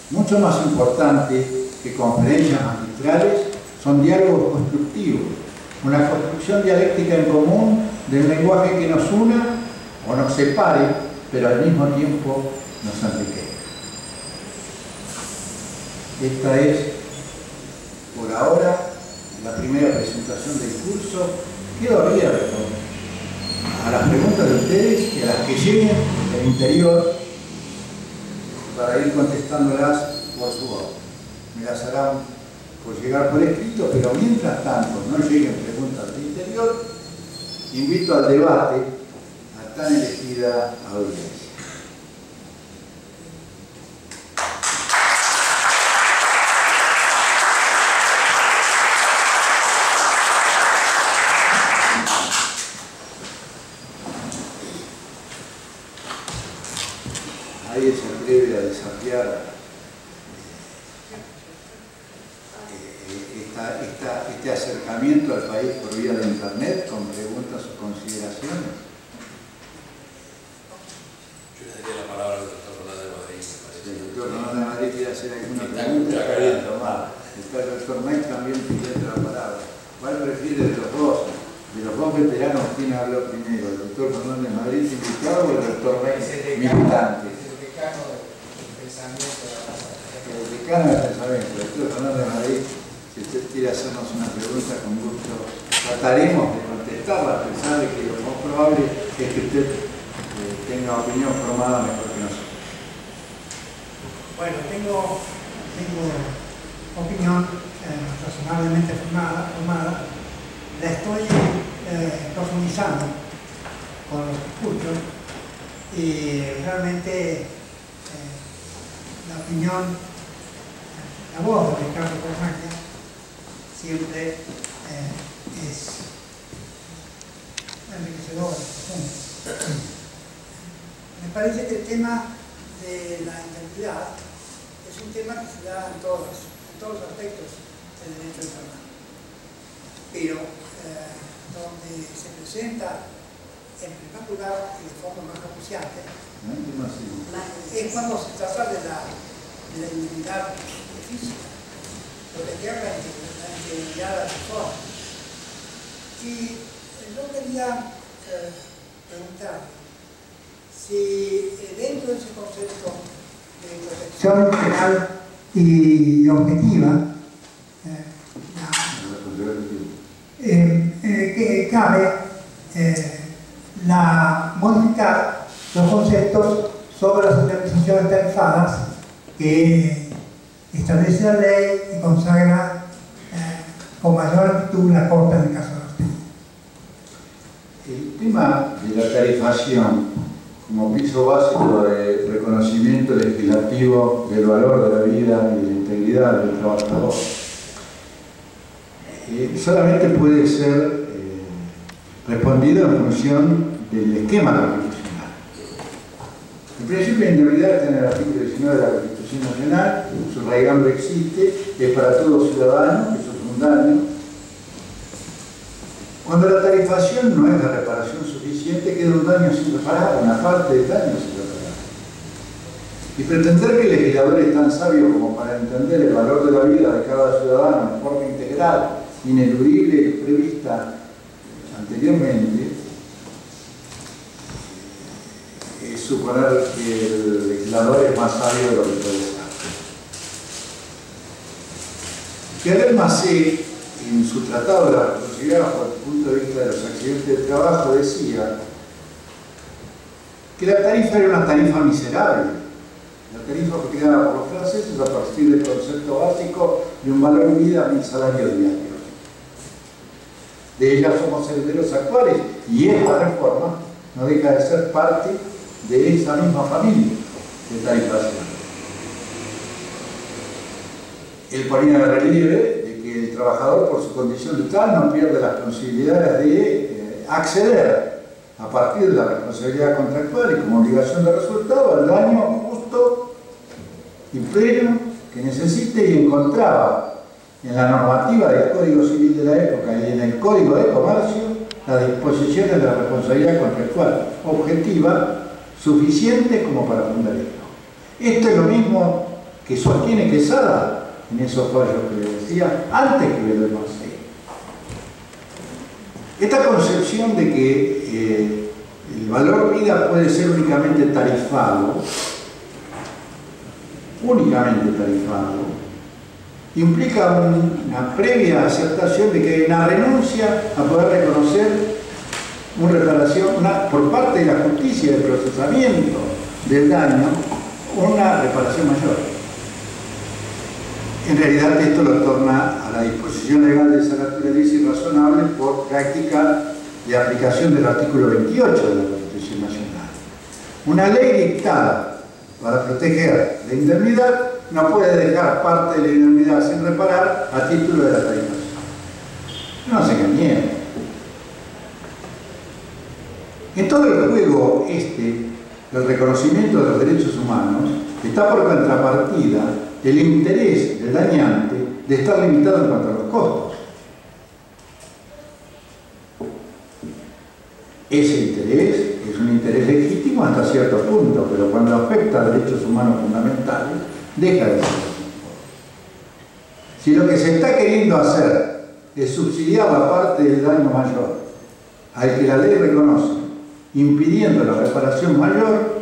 Mucho más importante que conferencias magistrales son diálogos constructivos, una construcción dialéctica en común de un lenguaje que nos una o nos separe, pero al mismo tiempo nos enriquezca. Esta es, por ahora, la primera presentación del curso. Quedo abierto a las preguntas de ustedes y a las que lleguen del interior para ir contestándolas por su voz. Me las harán por llegar por escrito, pero mientras tanto no lleguen preguntas del interior, invito al debate a tan elegida audiencia. Nadie se atreve a desafiar este acercamiento al país por vía de internet con preguntas o consideraciones. Yo le daría la palabra al doctor Ronaldo de Madrid, me parece. El doctor Ronaldo de Madrid quiere hacer alguna pregunta. Está bien tomada. El doctor Mike también pide la palabra. ¿Cuál prefiere de los dos? De los dos veteranos, ¿quién habló primero? ¿El doctor Ronaldo de Madrid invitado o el doctor Mike militante? El decano del pensamiento de la casa. El decano del pensamiento, el doctor Ronaldo de Madrid. Si usted quiere hacernos una pregunta, con gusto trataremos de contestarla, a pesar de que lo más probable es que usted tenga opinión formada mejor que nosotros. Bueno, tengo opinión razonablemente formada. La estoy profundizando con los discursos y realmente la opinión, la voz de Ricardo Cornaglia siempre es enriquecedores, profundos. Me parece que el tema de la indemnidad es un tema que se da en todos los aspectos del derecho del trabajo. Pero donde se presenta en primer lugar y de forma más acuciante es cuando se trata de la indemnidad física, lo que lleva la indemnidad a la persona. Y yo quería preguntar si dentro de ese concepto de protección penal y objetiva que cabe modificar los conceptos sobre las indemnizaciones tarifadas que establece la ley y consagra con mayor amplitud la Corte en el caso de los temas. El tema de la tarifación como piso básico de reconocimiento legislativo del valor de la vida y de la integridad del trabajador solamente puede ser respondido en función del esquema constitucional. El principio de indemnidad está en el artículo 19 de la Constitución Nacional, su raigambre existe, es para todo ciudadano, eso es un daño. Cuando la tarifación no es la reparación suficiente, queda un daño sin reparar, una parte del daño sin reparar. Y pretender que el legislador es tan sabio como para entender el valor de la vida de cada ciudadano en forma integral, ineludible y prevista anteriormente, es suponer que el legislador es más sabio de lo que puede ser. Pierre Massé, en su tratado de la responsabilidad bajo el punto de vista de los accidentes de trabajo, decía que la tarifa era una tarifa miserable. La tarifa fue creada por los franceses a partir del concepto básico de un valor vida y salario diario. De ella somos herederos actuales y esta reforma no deja de ser parte de esa misma familia de tarifación. Él ponía de relieve de que el trabajador, por su condición de tal, no pierde las posibilidades de acceder a partir de la responsabilidad contractual y como obligación de resultado al daño justo y pleno que necesite, y encontraba en la normativa del Código Civil de la época y en el Código de Comercio las disposiciones de la responsabilidad contractual objetiva suficientes como para fundar esto. Esto es lo mismo que sostiene Quesada en esos fallos que le decía antes que Pierre Massé. Esta concepción de que el valor vida puede ser únicamente tarifado, implica una previa aceptación de que hay una renuncia a poder reconocer una reparación por parte de la justicia del procesamiento del daño, una reparación mayor. En realidad esto lo torna a la disposición legal de esa naturaleza irrazonable por práctica de aplicación del artículo 28 de la Constitución Nacional. Una ley dictada para proteger la indemnidad no puede dejar parte de la indemnidad sin reparar a título de la tarifación. No se engañen. En todo el juego el reconocimiento de los derechos humanos, está por contrapartida el interés del dañante de estar limitado en cuanto a los costos. Ese interés es un interés legítimo hasta cierto punto, pero cuando afecta a derechos humanos fundamentales, deja de ser. Si lo que se está queriendo hacer es subsidiar la parte del daño mayor al que la ley reconoce, impidiendo la reparación mayor,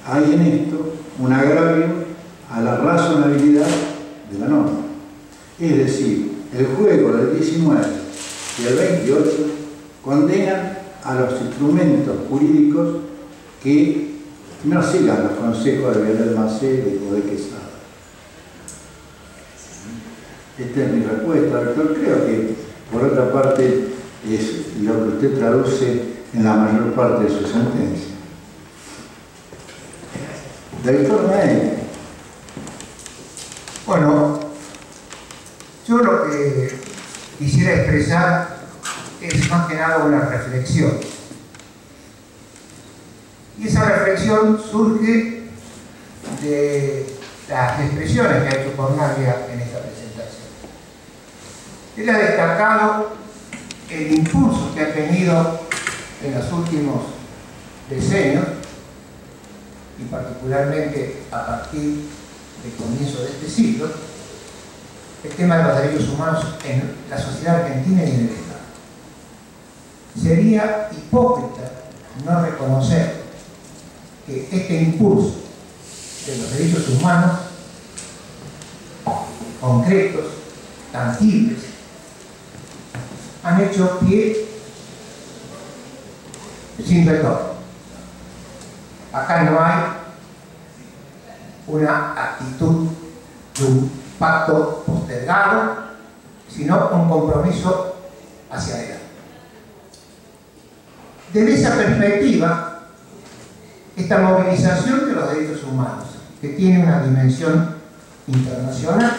hay en esto un agravio a la razonabilidad de la norma. Es decir, el juego del 19 y el 28 condenan a los instrumentos jurídicos que no sigan los consejos de Pierre Massé o de Quesada. Esta es mi respuesta, doctor. Creo que, por otra parte, es lo que usted traduce en la mayor parte de su sentencia. Doctor Mael. Bueno, yo lo que quisiera expresar es más que nada una reflexión. Y esa reflexión surge de las expresiones que ha hecho Cornaglia en esta presentación. Él ha destacado el impulso que ha tenido en los últimos decenios, y particularmente a partir del comienzo de este siglo, el tema de los derechos humanos en la sociedad argentina y en el Estado. Sería hipócrita no reconocer que este impulso de los derechos humanos concretos, tangibles, han hecho pie sin retorno. Acá no hay una actitud de un pacto postergado, sino un compromiso hacia adelante. Desde esa perspectiva, esta movilización de los derechos humanos, que tiene una dimensión internacional,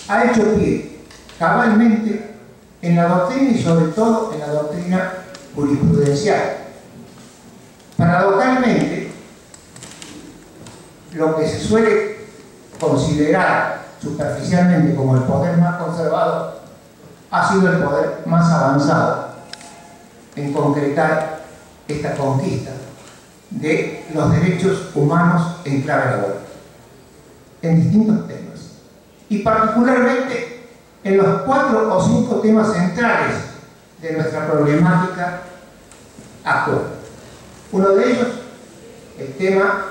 ha hecho pie cabalmente en la doctrina y sobre todo en la doctrina jurisprudencial. Paradójicamente, lo que se suele considerar superficialmente como el poder más conservador ha sido el poder más avanzado en concretar esta conquista de los derechos humanos en clave laboral, en distintos temas, y particularmente en los 4 o 5 temas centrales de nuestra problemática actual. Uno de ellos, el tema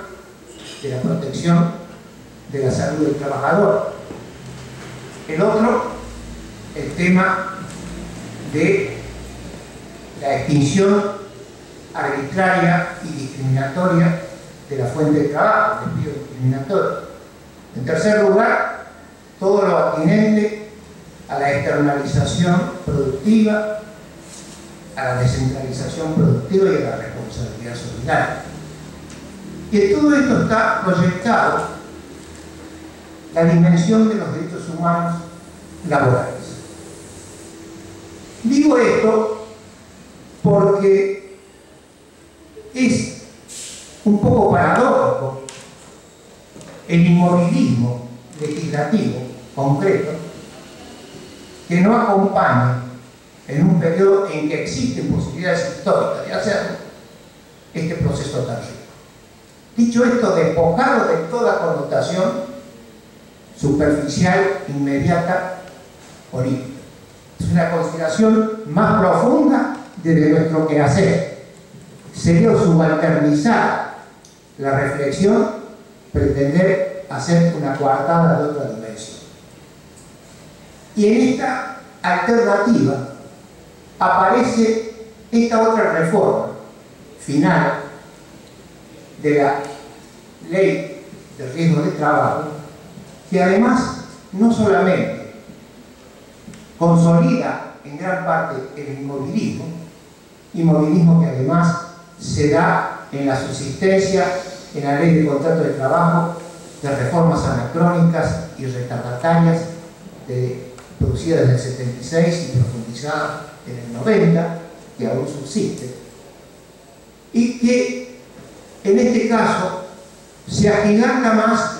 de la protección de la salud del trabajador. El otro, el tema de la extinción arbitraria y discriminatoria de la fuente de trabajo, el despido discriminatorio. En tercer lugar, todo lo atinente a la externalización productiva, a la descentralización productiva y a la responsabilidad solidaria. Y en todo esto está proyectado la dimensión de los derechos humanos laborales. Digo esto porque es un poco paradójico el inmovilismo legislativo concreto que no acompaña en un periodo en que existen posibilidades históricas de hacerlo este proceso tan rico. Dicho esto, despojado de toda connotación superficial, inmediata, política. Es una consideración más profunda de nuestro quehacer. Sería subalternizar la reflexión, pretender hacer una coartada de otra dimensión. Y en esta alternativa aparece esta otra reforma final de la ley de riesgo de trabajo, que además no solamente consolida en gran parte el inmovilismo que además se da en la subsistencia en la ley de contrato de trabajo de reformas anacrónicas y retardatarias producidas en el 76 y profundizadas en el 90, que aún subsiste, y que en este caso se agiganta más,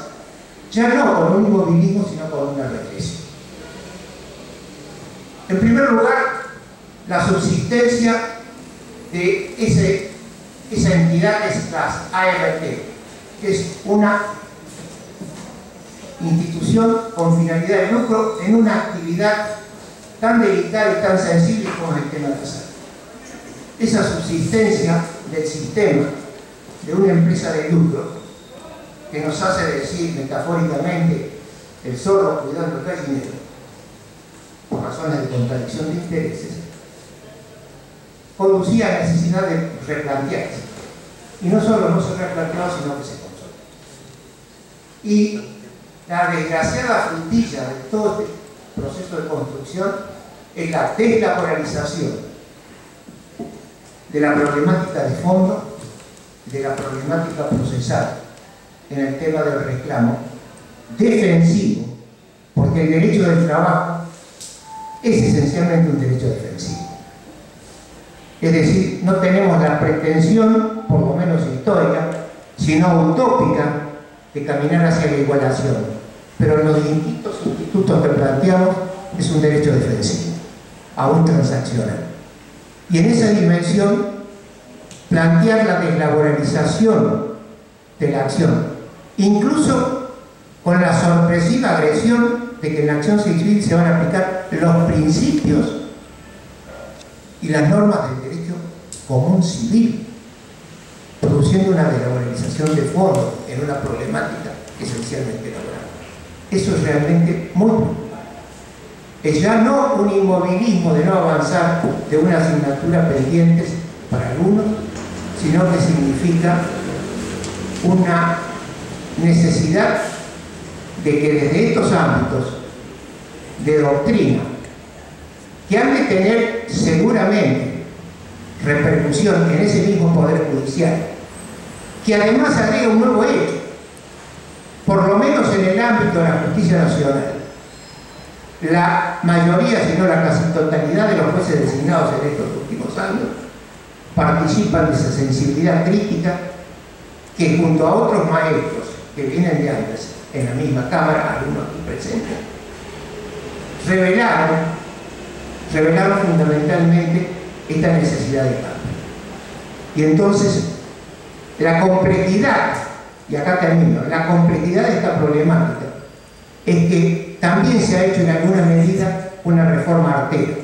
ya no con un inmovilismo, sino con una regresión. En primer lugar, la subsistencia de esa entidad que es la ART, que es una institución con finalidad de lucro en una actividad tan delicada y tan sensible como el tema de la salud. Esa subsistencia del sistema de una empresa de lucro que nos hace decir metafóricamente el zorro cuidando el gallinero por razones de contradicción de intereses, conducía a la necesidad de replantearse. Y no solo no se replanteaba, sino que se consolidó. Y la desgraciada frutilla de todo este proceso de construcción es la deslaboralización de la problemática de fondo, de la problemática procesal en el tema del reclamo defensivo, porque el derecho del trabajo es esencialmente un derecho defensivo. Es decir, no tenemos la pretensión, por lo menos histórica, sino utópica, de caminar hacia la igualación. Pero en los distintos institutos que planteamos es un derecho defensivo, aún transaccional. Y en esa dimensión, plantear la deslaboralización de la acción, incluso con la sorpresiva agresión de que en la acción civil se van a aplicar los principios y las normas del derecho común civil, produciendo una deslaboralización de fondo en una problemática esencialmente laboral. Eso es realmente muy preocupante. Es ya no un inmovilismo de no avanzar de una asignatura pendiente para algunos, sino que significa una necesidad de que desde estos ámbitos de doctrina, que han de tener seguramente repercusión en ese mismo Poder Judicial, que además agrega un nuevo hecho, por lo menos en el ámbito de la justicia nacional, la mayoría, si no la casi totalidad de los jueces designados en estos últimos años participan de esa sensibilidad crítica que junto a otros maestros que vienen de antes en la misma Cámara, algunos aquí presentes, revelaron fundamentalmente esta necesidad de cambio. Y entonces la complejidad, y acá termino, la complejidad de esta problemática es que también se ha hecho en alguna medida una reforma artera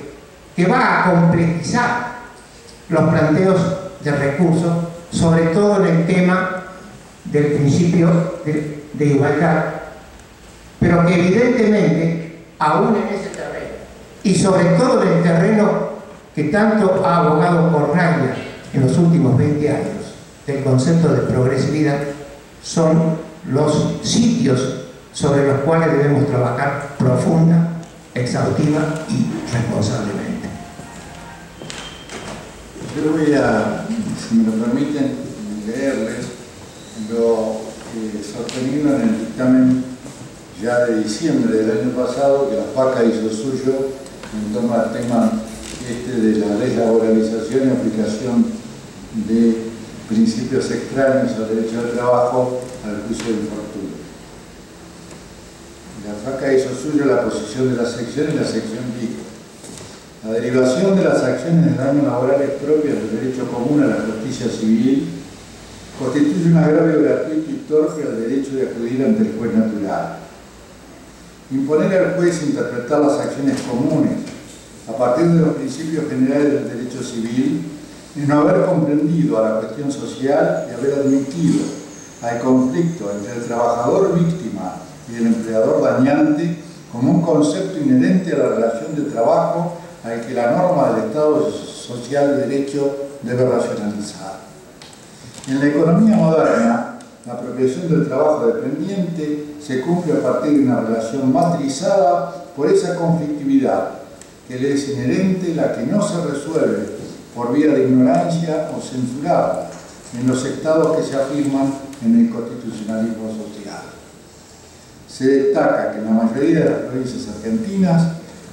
que va a complejizar los planteos de recursos, sobre todo en el tema del principio de igualdad, pero que evidentemente, aún en ese terreno, y sobre todo en el terreno que tanto ha abogado Cornaglia en los últimos 20 años, del concepto de progresividad, son los sitios sobre los cuales debemos trabajar profunda, exhaustiva y responsablemente. Yo voy a, si me lo permiten, leerles lo sostenido en el dictamen ya de diciembre del año pasado, que la FACA hizo suyo en torno al tema de la deslaboralización y aplicación de principios extraños al derecho al trabajo, al juicio de infortunio. La FACA hizo suyo la posición de la sección y la sección dijo: la derivación de las acciones de daños laborales propias del derecho común a la justicia civil constituye un agravio gratuito y torpe al derecho de acudir ante el juez natural. Imponer al juez interpretar las acciones comunes a partir de los principios generales del derecho civil es no haber comprendido a la cuestión social y haber admitido al conflicto entre el trabajador víctima y el empleador dañante como un concepto inherente a la relación de trabajo al que la norma del Estado social de derecho debe racionalizar. En la economía moderna, la apropiación del trabajo dependiente se cumple a partir de una relación matrizada por esa conflictividad que le es inherente, la que no se resuelve por vía de ignorancia o censurada en los estados que se afirman en el constitucionalismo social. Se destaca que en la mayoría de las provincias argentinas,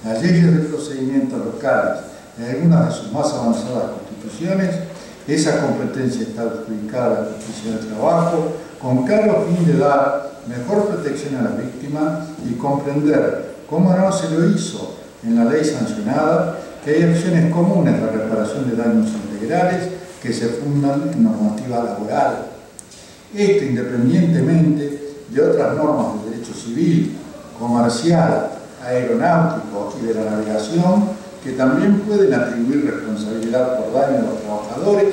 las leyes de procedimientos locales y algunas de sus más avanzadas constituciones, esa competencia está adjudicada a la justicia del trabajo con claro fin de dar mejor protección a la víctima y comprender, como no se lo hizo en la ley sancionada, que hay acciones comunes de reparación de daños integrales que se fundan en normativa laboral. Esto independientemente de otras normas del derecho civil, comercial, aeronáutico y de la navegación, que también pueden atribuir responsabilidad por daño a los trabajadores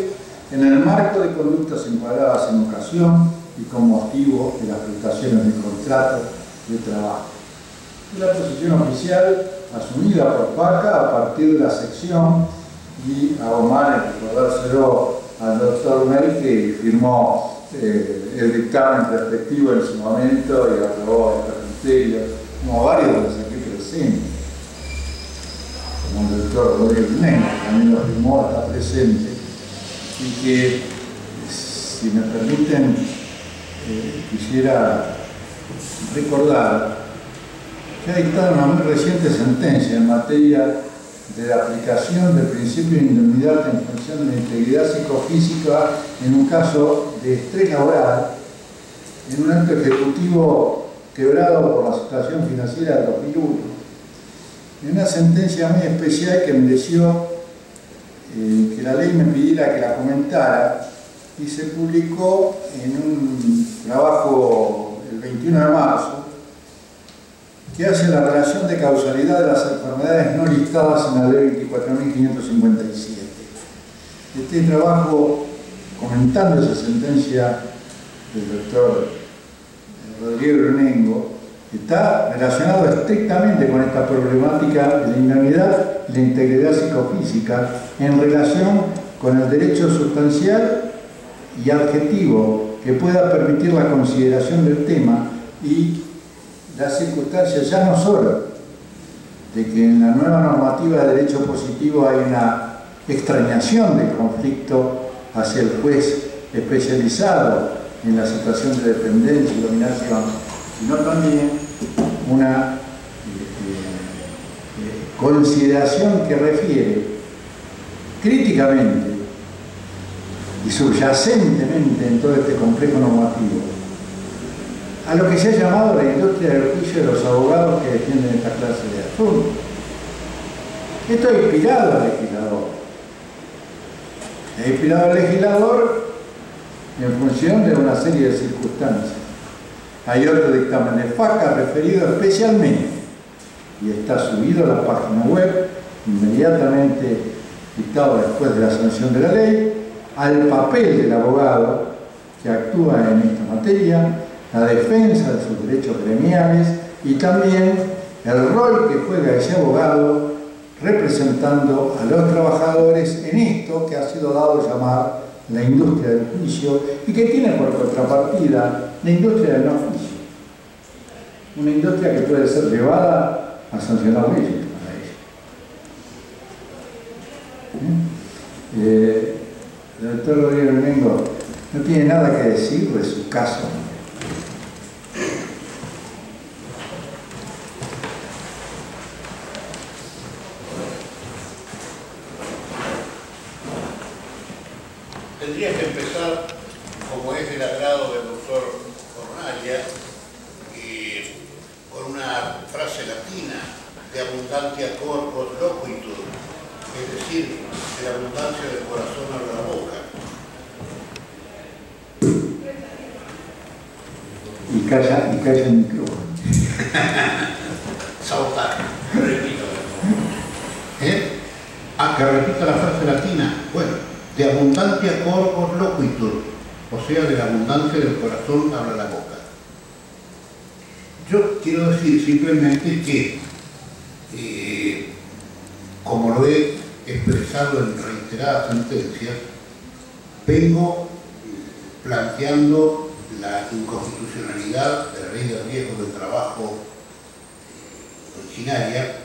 en el marco de conductas encuadradas en ocasión y con motivo de las prestaciones del contrato de trabajo. Es la posición oficial asumida por FACA a partir de la sección, y hago mal en recordárselo al doctor Mel, que firmó el dictamen respectivo en su momento y aprobó este criterio, como varios de los aquí presentes, como el doctor Rodríguez Ney, que también lo firmó, está presente, y que, si me permiten, quisiera recordar que ha dictado una muy reciente sentencia en materia de la aplicación del principio de indemnidad en función de la integridad psicofísica en un caso de estrés laboral, en un acto ejecutivo quebrado por la situación financiera del 2001, en una sentencia muy especial que mereció que la ley me pidiera que la comentara, y se publicó en un trabajo el 21 de marzo, que hace la relación de causalidad de las enfermedades no listadas en la ley 24.557. Este trabajo, comentando esa sentencia del doctor Rodrigo Brunengo, está relacionado estrictamente con esta problemática de la indemnidad y la integridad psicofísica en relación con el derecho sustancial y adjetivo que pueda permitir la consideración del tema y las circunstancias, ya no solo de que en la nueva normativa de derecho positivo hay una extrañación del conflicto hacia el juez especializado en la situación de dependencia y dominación, sino también una consideración que refiere críticamente y subyacentemente en todo este complejo normativo a lo que se ha llamado la industria del juicio de los abogados que defienden esta clase de asuntos. Esto ha inspirado al legislador. Ha inspirado al legislador en función de una serie de circunstancias. Hay otro dictamen de FACA referido especialmente, y está subido a la página web, inmediatamente dictado después de la sanción de la ley, al papel del abogado que actúa en esta materia, la defensa de sus derechos gremiales y también el rol que juega ese abogado representando a los trabajadores en esto que ha sido dado a llamar la industria del juicio y que tiene por contrapartida la industria del no juicio. Una industria que puede ser llevada a sancionar leyes para ello. El doctor Rodrigo Brunengo no tiene nada que decir de su caso. Tendría que empezar, como es el agrado del doctor Cornaglia, con una frase latina de abundantia corpus loquitur, es decir, de la abundancia del corazón habla la boca. Y calla el micrófono. Sautar. Repito. Que repita la frase latina. Bueno, de abundantia corpus loquitur, o sea, de la abundancia del corazón habla la boca. Yo quiero decir simplemente que, como lo he expresado en reiteradas sentencias, vengo planteando la inconstitucionalidad de la ley de riesgo del trabajo originaria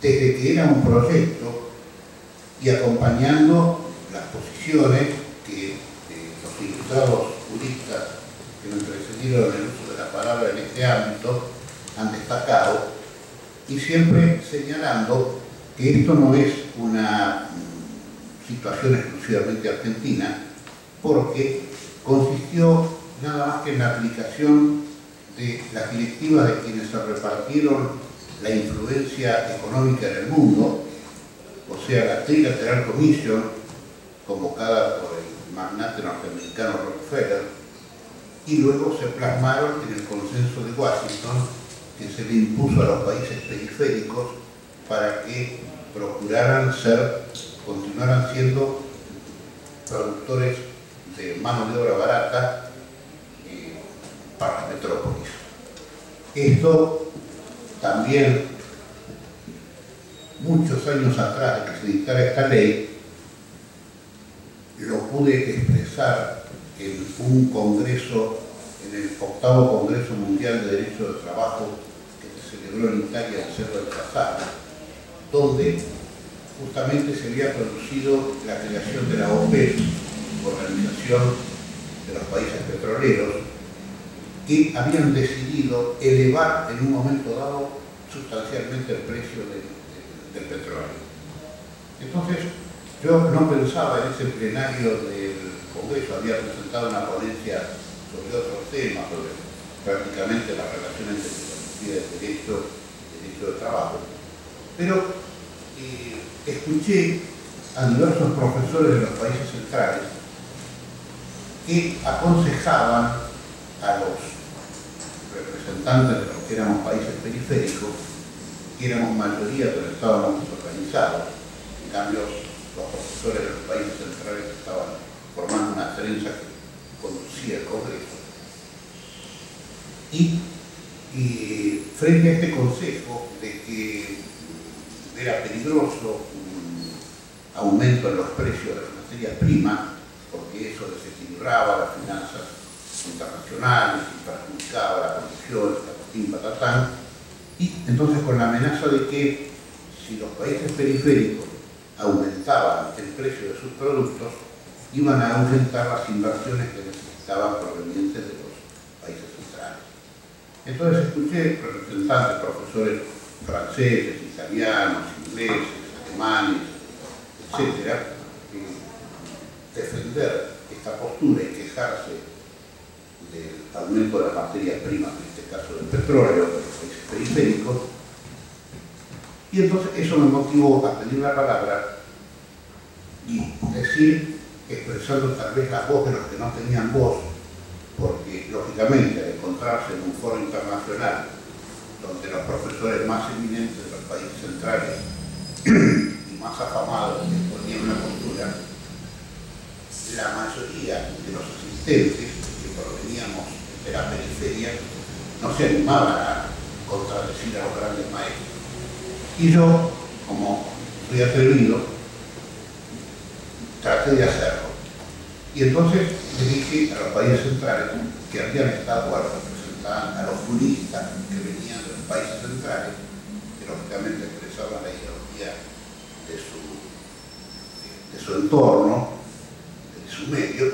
desde que era un proyecto y acompañando las posiciones que los ilustrados juristas que me precedieron en el uso de la palabra en este ámbito han destacado, y siempre señalando que esto no es una situación exclusivamente argentina, porque consistió nada más que en la aplicación de las directivas de quienes se repartieron la influencia económica en el mundo, o sea, la Trilateral Commission, convocada por el magnate norteamericano Rockefeller, y luego se plasmaron en el consenso de Washington, que se le impuso a los países periféricos para que continuaran siendo productores de mano de obra barata para las metrópolis. Esto también, muchos años atrás de que se dictara esta ley, lo pude expresar en un congreso, en el 8º Congreso Mundial de Derecho del Trabajo que se celebró en Italia en Cerro del Casano, donde justamente se había producido la creación de la OPEP, Organización de los Países Petroleros, que habían decidido elevar en un momento dado sustancialmente el precio del petróleo. Entonces, yo no pensaba en ese plenario del Congreso, había presentado una ponencia sobre otros temas, sobre prácticamente las relaciones entre filosofía del derecho y derecho de trabajo, pero escuché a diversos profesores de los países centrales que aconsejaban a los representantes de los que éramos países periféricos, que éramos mayoría pero estábamos desorganizados. En cambio, los profesores de los países centrales estaban formando una trenza que conducía el Congreso. Y frente a este consejo de que era peligroso un aumento en los precios de las materias primas, porque eso desequilibraba las finanzas internacionales y perjudicaba la producción, patatán, y entonces con la amenaza de que si los países periféricos aumentaban el precio de sus productos, iban a aumentar las inversiones que necesitaban provenientes de los países centrales. Entonces escuché representantes, profesores franceses, italianos, ingleses, alemanes, etcétera, defender esta postura y quejarse del aumento de las materias primas, en este caso del petróleo, de los países periféricos. Y entonces eso me motivó a pedir la palabra y decir, expresando tal vez la voz de los que no tenían voz, porque lógicamente al encontrarse en un foro internacional donde los profesores más eminentes de los países centrales y más afamados exponían una postura, la mayoría de los asistentes que proveníamos de la periferia no se animaban a contradecir a los grandes maestros. Y yo, como soy atrevido, traté de hacerlo. Y entonces le dije a los países centrales que habían estado representando a los juristas que venían de los países centrales, que lógicamente expresaban la ideología de su entorno, de su medio,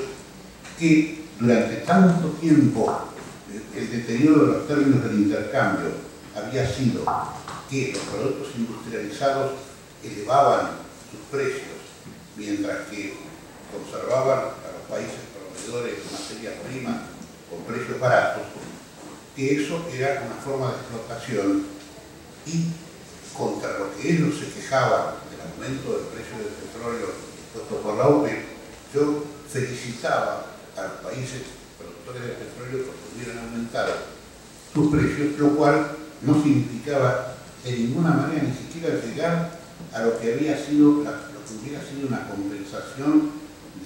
que durante tanto tiempo el deterioro de los términos del intercambio había sido que los productos industrializados elevaban sus precios, mientras que conservaban a los países proveedores de materias primas con precios baratos, que eso era una forma de explotación, y contra lo que ellos se quejaban del aumento del precio del petróleo puesto por la OPEP, yo felicitaba a los países productores de petróleo porque hubieran aumentado sus precios, lo cual no significaba de ninguna manera ni siquiera llegar a lo que había sido lo que hubiera sido una compensación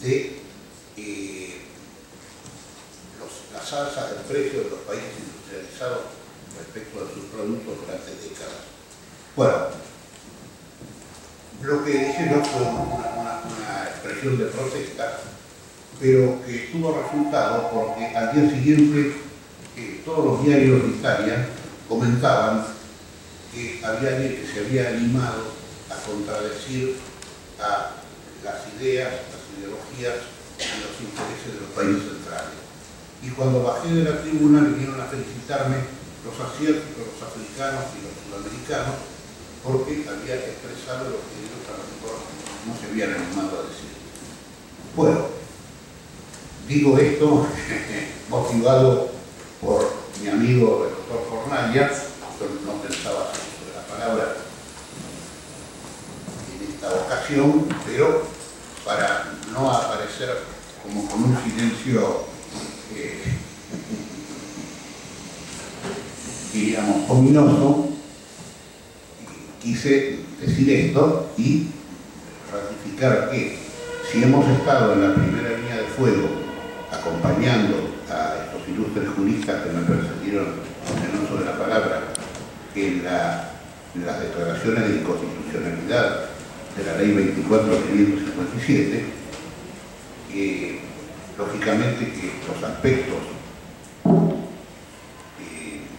de las alzas del precio de los países industrializados respecto de sus productos durante décadas. Bueno, lo que dije yo fue una expresión de protesta, pero que tuvo resultado porque al día siguiente todos los diarios de Italia comentaban que había alguien que se había animado a contradecir a las ideas, las ideologías y los intereses de los países centrales. Y cuando bajé de la tribuna vinieron a felicitarme los asiáticos, los africanos y los sudamericanos, porque había expresado lo que ellos a lo mejor no se habían animado a decir. Bueno, digo esto motivado por mi amigo el doctor Fornaglia. Yo no pensaba hacer uso de la palabra en esta ocasión, pero para no aparecer como con un silencio diríamos ominoso, quise decir esto y ratificar que si hemos estado en la primera línea de fuego acompañando a estos ilustres juristas que me precedieron en el uso de la palabra en las declaraciones de inconstitucionalidad de la ley 24.557, lógicamente que los aspectos,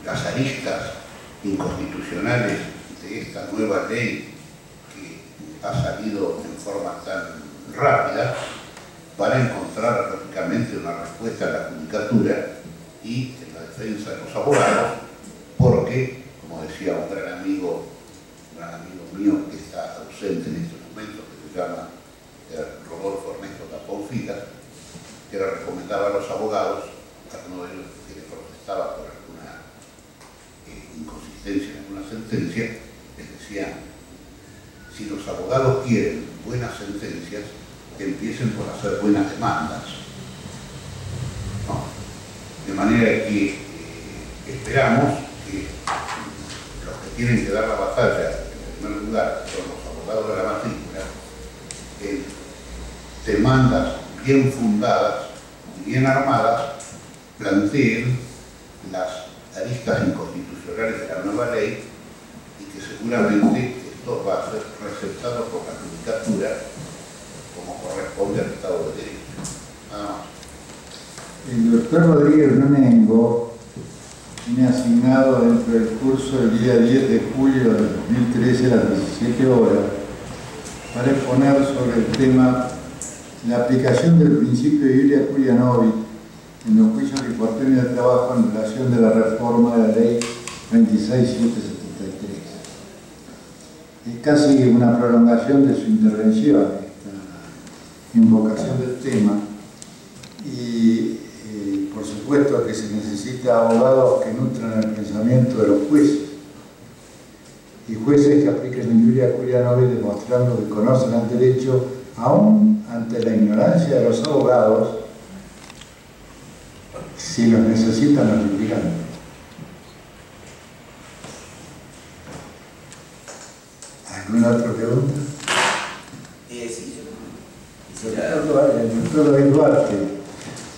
las aristas inconstitucionales de esta nueva ley que ha salido en forma tan rápida, van a encontrar lógicamente una respuesta en la judicatura y en la defensa de los abogados, porque, como decía un gran amigo mío que está ausente en estos momentos, se llama Rodolfo Ernesto Tapón Figas, que le recomendaba a los abogados, a uno de ellos que le protestaba por alguna inconsistencia en alguna sentencia, les decía: si los abogados quieren buenas sentencias, empiecen por hacer buenas demandas. ¿No? De manera que esperamos que los que tienen que dar la batalla, en primer lugar, son los abogados de la matrícula, en demandas bien fundadas y bien armadas, planteen las aristas inconstitucionales de la nueva ley y que seguramente esto va a ser receptado por la judicatura como corresponde al Estado de Derecho. Nada más. El doctor Rodríguez Brunengo me ha asignado dentro del curso el día 10 de julio de 2013 a las 17 horas para exponer sobre el tema la aplicación del principio de Iulia Curia Novit en los juicios reporteros de trabajo en relación de la reforma de la ley 26773. Es casi una prolongación de su intervención, esta invocación del tema, y por supuesto que se necesita abogados que nutran el pensamiento de los jueces y jueces que apliquen la Iulia Curia Novit demostrando que conocen el derecho aún ante la ignorancia de los abogados, si los necesitan los litigantes. ¿Alguna otra pregunta? Sí, yo El doctor David Duarte,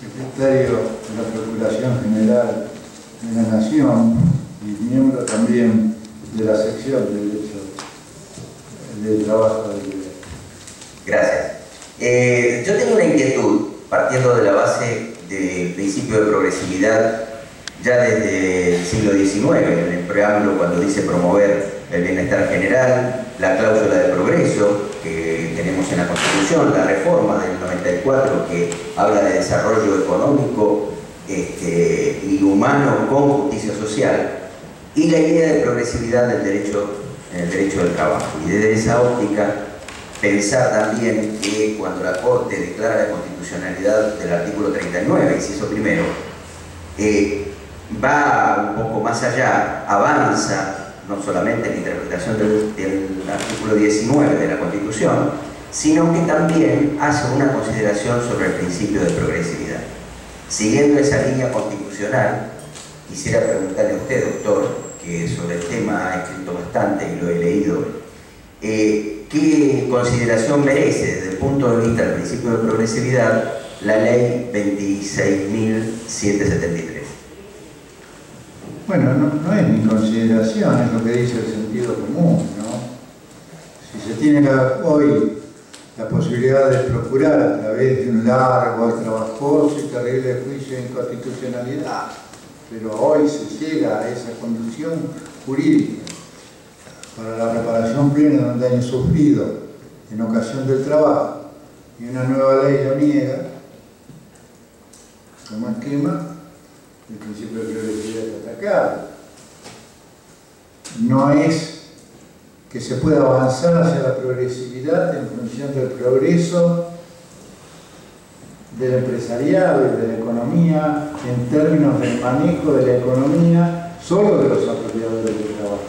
secretario de la Procuración General de la Nación y miembro también de la sección de Derecho del Trabajo de Libre. Gracias. Yo tengo una inquietud, partiendo de la base del principio de progresividad, ya desde el siglo XIX, en el preámbulo, cuando dice promover el bienestar general, la cláusula de progreso que tenemos en la Constitución, la reforma del 94 que habla de desarrollo económico y humano con justicia social, y la idea de progresividad del derecho, en el derecho del trabajo. Y desde esa óptica, pensar también que cuando la Corte declara la constitucionalidad del artículo 39, inciso primero, va un poco más allá, avanza no solamente en la interpretación del artículo 19 de la Constitución, sino que también hace una consideración sobre el principio de progresividad. Siguiendo esa línea constitucional, quisiera preguntarle a usted, doctor, que sobre el tema ha escrito bastante y lo he leído, ¿qué consideración merece desde el punto de vista del principio de progresividad la ley 26.773? Bueno, no es mi consideración, es lo que dice el sentido común, ¿no? Si se tiene hoy la posibilidad de procurar a través de un largo, trabajoso y terrible juicio de inconstitucionalidad, pero hoy se llega a esa condición jurídica para la reparación plena de un daño sufrido en ocasión del trabajo, y una nueva ley lo niega, como esquema, el principio de progresividad está atacado. No es que se pueda avanzar hacia la progresividad en función del progreso del empresariado y de la economía en términos del manejo de la economía solo de los apropiadores del trabajo.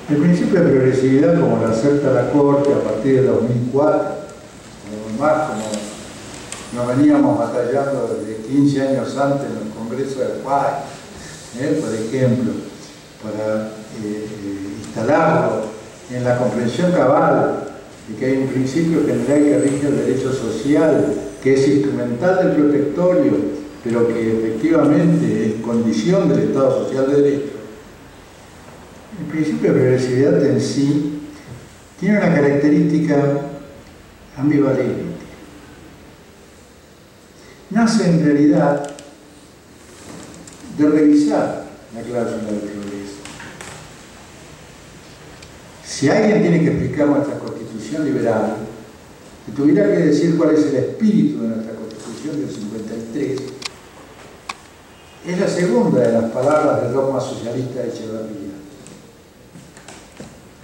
El principio de progresividad, como lo acepta la Corte a partir de 2004, como nos veníamos batallando desde 15 años antes en el Congreso del país, por ejemplo, para instalarlo en la comprensión cabal de que hay un principio general que rige el derecho social, que es instrumental del protectorio, pero que efectivamente es condición del Estado Social de Derecho. El principio de progresividad en sí tiene una característica ambivalente. Nace en realidad de revisar la cláusula del progreso. Si alguien tiene que explicar nuestra Constitución liberal, si tuviera que decir cuál es el espíritu de nuestra Constitución del 53, es la segunda de las palabras del dogma socialista de Echeverría: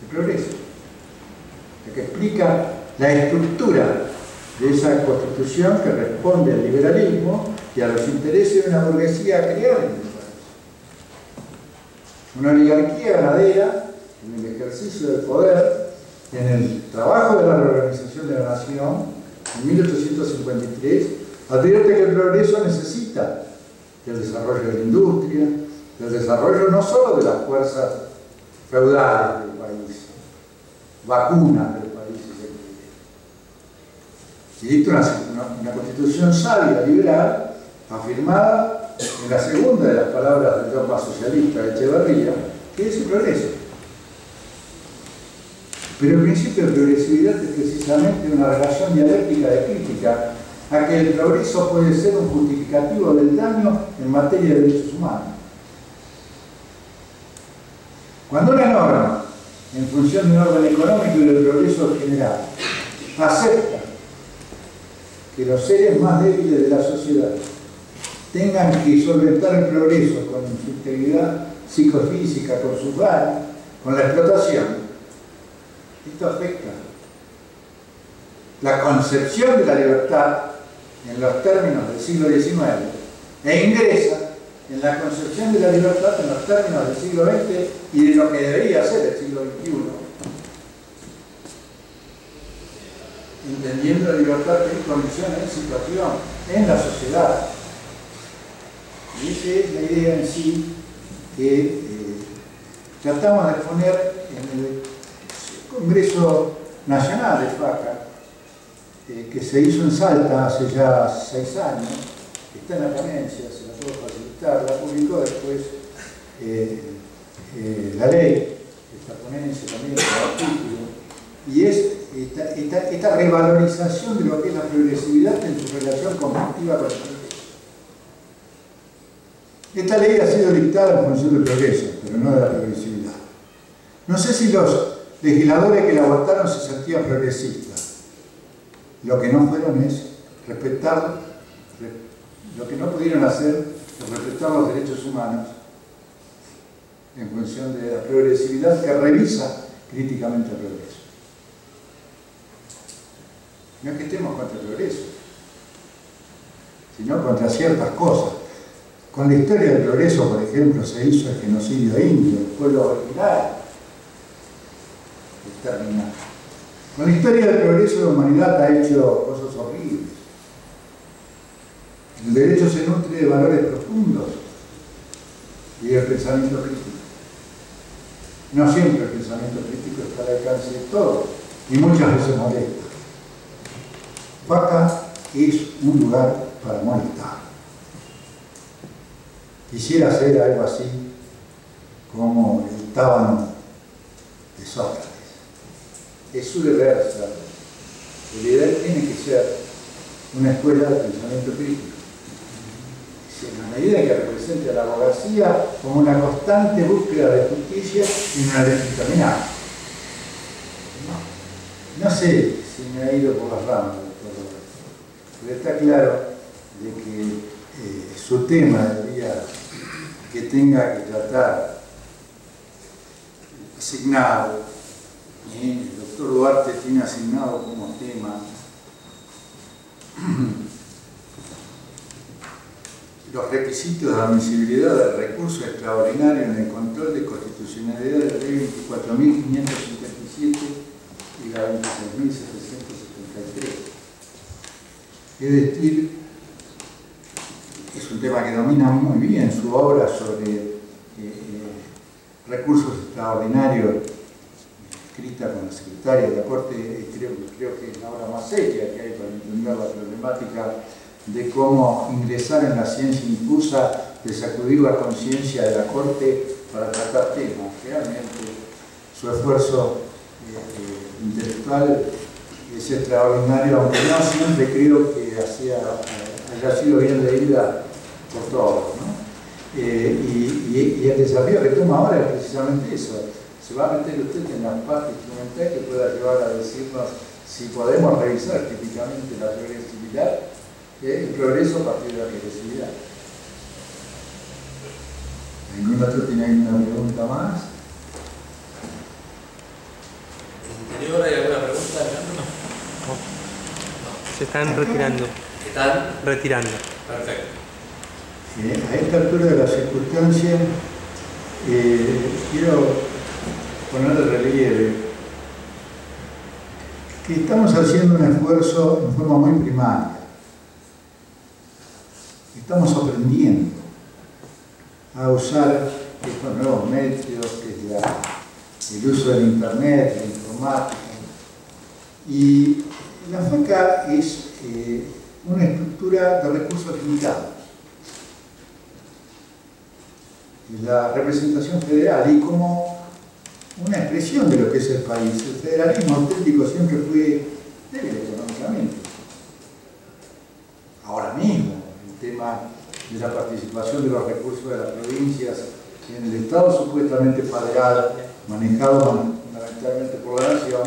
el progreso. El que explica la estructura de esa constitución que responde al liberalismo y a los intereses de una burguesía creada en el país. Una oligarquía ganadera en el ejercicio del poder, en el trabajo de la reorganización de la nación, en 1853, advierte que el progreso necesita del desarrollo de la industria, del desarrollo no solo de las fuerzas feudales del país, vacunas del país, y dicta una constitución sabia, liberal, afirmada en la segunda de las palabras del dogma socialista de Echeverría, que es el progreso. Pero el principio de progresividad es precisamente una relación dialéctica de crítica a que el progreso puede ser un justificativo del daño en materia de derechos humanos. Cuando una norma, en función de un orden económico y del progreso general, acepta que los seres más débiles de la sociedad tengan que solventar el progreso con su integridad psicofísica, con sus daños, con la explotación, esto afecta la concepción de la libertad en los términos del siglo XIX e ingresa en la concepción de la libertad en los términos del siglo XX y de lo que debería ser el siglo XXI, entendiendo la libertad en condiciones de situación en la sociedad. Y esa es la idea en sí que tratamos de exponer en el Congreso Nacional de FACA, que se hizo en Salta hace ya 6 años, está en la ponencia, se la puedo facilitar, la publicó después la ley, esta ponencia también, el artículo, y es esta revalorización de lo que es la progresividad en su relación competitiva con el progreso. Esta ley ha sido dictada en función del progreso, pero no de la progresividad. No sé si los legisladores que la votaron se sentían progresistas. Lo que no fueron es respetar, lo que no pudieron hacer es respetar los derechos humanos en función de la progresividad que revisa críticamente el progreso. No es que estemos contra el progreso, sino contra ciertas cosas. Con la historia del progreso, por ejemplo, se hizo el genocidio indio, el pueblo original, exterminado. Con la historia del progreso, la humanidad ha hecho cosas horribles. El derecho se nutre de valores profundos y del pensamiento crítico. No siempre el pensamiento crítico está al alcance de todos, y muchas veces molesta. FACA es un lugar para molestar. Quisiera hacer algo así como el tábano de Sócrates. Es su deber ser. El ideal tiene que ser una escuela de pensamiento crítico. En la medida que represente a la abogacía como una constante búsqueda de justicia y una determinada. No sé si me ha ido por las ramas, pero está claro de que su tema del día que tenga que tratar asignado, el doctor Duarte tiene asignado como tema los requisitos de admisibilidad del recurso extraordinario en el control de constitucionalidad de la ley 24.557 y la 26.773. Es decir, es un tema que domina muy bien su obra sobre recursos extraordinarios, escrita con la secretaria de la Corte. Creo que es la obra más seria que hay para entender la problemática de cómo ingresar en la ciencia infusa de sacudir la conciencia de la Corte para tratar temas. Realmente su esfuerzo intelectual es extraordinario, aunque no siempre creo que haya sido bien leída por todos, ¿no? Y el desafío que toma ahora es precisamente eso. Se va a meter usted en la parte instrumental que pueda llevar a decirnos si podemos revisar típicamente la progresividad, el progreso a partir de la progresividad. ¿Algún otro tiene alguna pregunta más? ¿En el interior hay alguna pregunta? Se están retirando. ¿Están? Retirando. Perfecto. A esta altura de la circunstancia, quiero poner de relieve que estamos haciendo un esfuerzo en forma muy primaria. Estamos aprendiendo a usar estos nuevos medios, que es el uso del Internet, la informática. Y la FACA es una estructura de recursos limitados. La representación federal, y como una expresión de lo que es el país, el federalismo auténtico siempre fue débil económicamente. Ahora mismo, el tema de la participación de los recursos de las provincias en el Estado supuestamente federal, manejado fundamentalmente por la nación,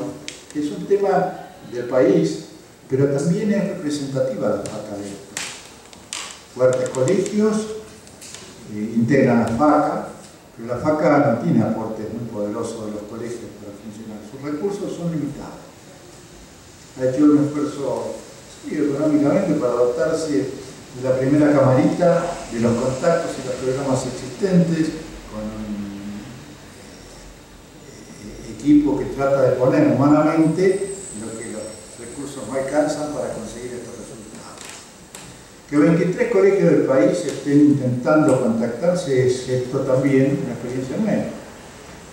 es un tema del país, pero también es representativa de la FACA de esto. Fuertes colegios integran la FACA, pero la FACA no tiene aportes muy poderosos de los colegios para funcionar. Sus recursos son limitados. Ha hecho un esfuerzo económicamente para dotarse de la primera camarita, de los contactos y los programas existentes, con un equipo que trata de poner humanamente lo que los recursos no alcanzan para conseguir estos resultados. Que 23 colegios del país estén intentando contactarse es esto también una experiencia nueva.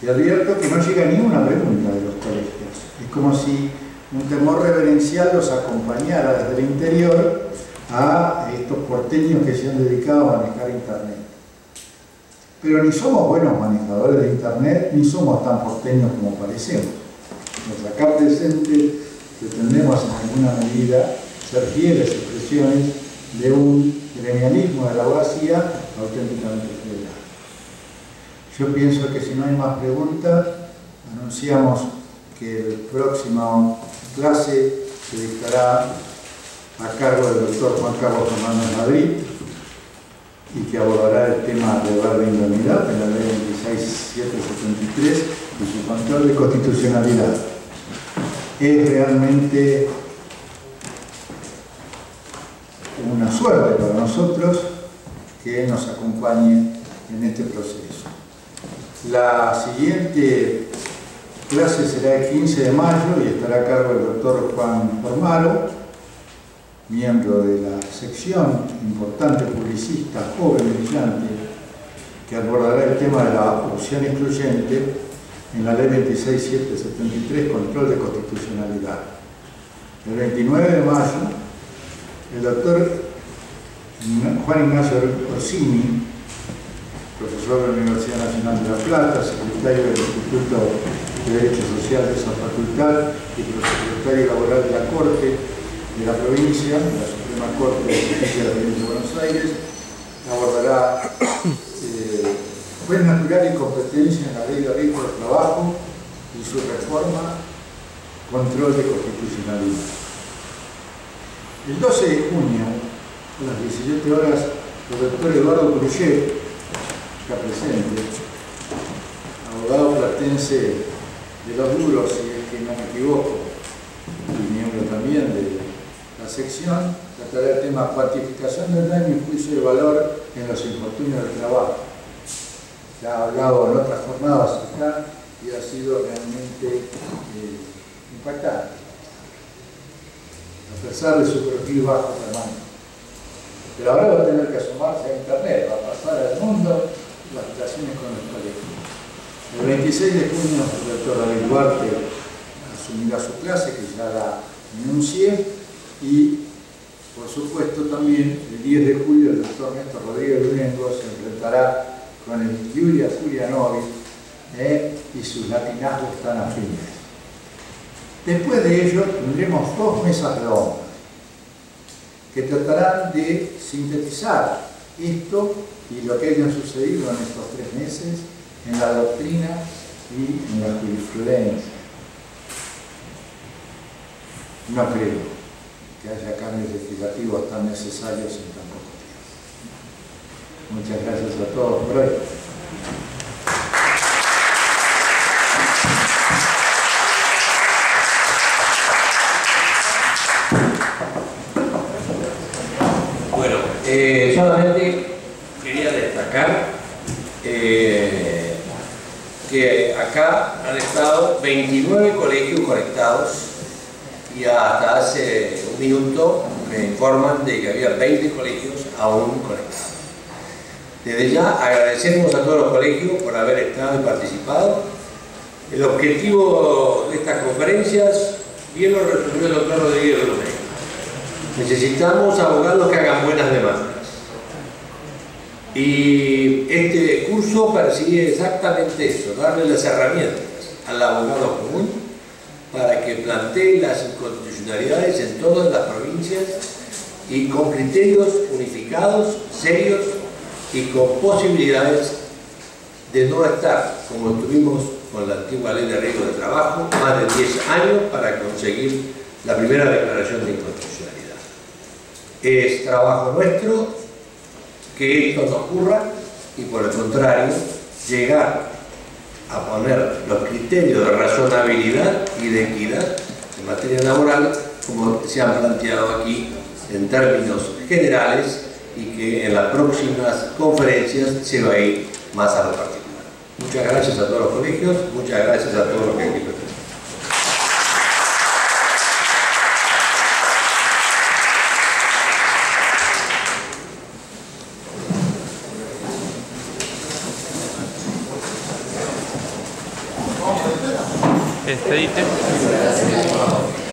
Te advierto que no llega ninguna pregunta de los colegios. Es como si un temor reverencial los acompañara desde el interior a estos porteños que se han dedicado a manejar Internet. Pero ni somos buenos manejadores de Internet, ni somos tan porteños como parecemos. Los acá presentes pretendemos en alguna medida ser fieles expresiones de un gremialismo de la abogacía auténticamente federal. Yo pienso que si no hay más preguntas, anunciamos que el próximo clase se dictará a cargo del doctor Juan Carlos Fernández Madrid y que abordará el tema de deber de indemnidad en la ley 26773 y su control de constitucionalidad. Es realmente una suerte para nosotros que él nos acompañe en este proceso. La siguiente clase será el 15 de mayo y estará a cargo del doctor Juan Formaro, miembro de la sección, importante publicista, joven y brillante, que abordará el tema de la opción excluyente en la ley 26773, control de constitucionalidad. El 29 de mayo, el doctor Juan Ignacio Orsini, profesor de la Universidad Nacional de La Plata, secretario del Instituto de Derecho Social de esa facultad y prosecretario laboral de la Corte de la provincia, de la Suprema Corte de Justicia de la Provincia de Buenos Aires, abordará juez natural y competencia en la ley de riesgo del trabajo y su reforma, control de constitucionalidad. El 12 de junio, a las 17 horas, el doctor Eduardo Cruyet, acá presente, abogado platense de los duros, si es que no me equivoco, y miembro también de la sección, tratará el tema cuantificación del daño y juicio de valor en los infortunios del trabajo. Se ha hablado en otras jornadas acá y ha sido realmente impactante. A pesar de su perfil bajo tamaño. Pero ahora va a tener que asomarse a Internet, va a pasar al mundo las relaciones con los colegios. El 26 de junio el doctor David Duarte asumirá su clase, que ya la enuncié, y por supuesto también el 10 de julio el doctor Néstor Rodríguez Luengo se enfrentará con el Iulia Curia Novi y sus latinazgos tan afines. Después de ello tendremos 2 mesas redondas que tratarán de sintetizar esto y lo que haya sucedido en estos 3 meses en la doctrina y en la jurisprudencia. No creo que haya cambios legislativos tan necesarios en tan poco tiempo. Muchas gracias a todos por hoy. Solamente quería destacar que acá han estado 29 colegios conectados y hasta hace un minuto me informan de que había 20 colegios aún conectados. Desde ya agradecemos a todos los colegios por haber estado y participado. El objetivo de estas conferencias bien lo resumió el doctor Rodríguez Brunel. Necesitamos abogados que hagan buenas demandas. Y este curso persigue exactamente eso, darle las herramientas al abogado común para que plantee las inconstitucionalidades en todas las provincias y con criterios unificados, serios y con posibilidades de no estar como estuvimos con la antigua ley de riesgo de trabajo más de 10 años para conseguir la primera declaración de inconstitucionalidad. Es trabajo nuestro que esto no ocurra y por el contrario llegar a poner los criterios de razonabilidad y de equidad en materia laboral como se han planteado aquí en términos generales y que en las próximas conferencias se va a ir más a lo particular. Muchas gracias a todos los colegios, muchas gracias a todos los que aquí presenten. Este ítem.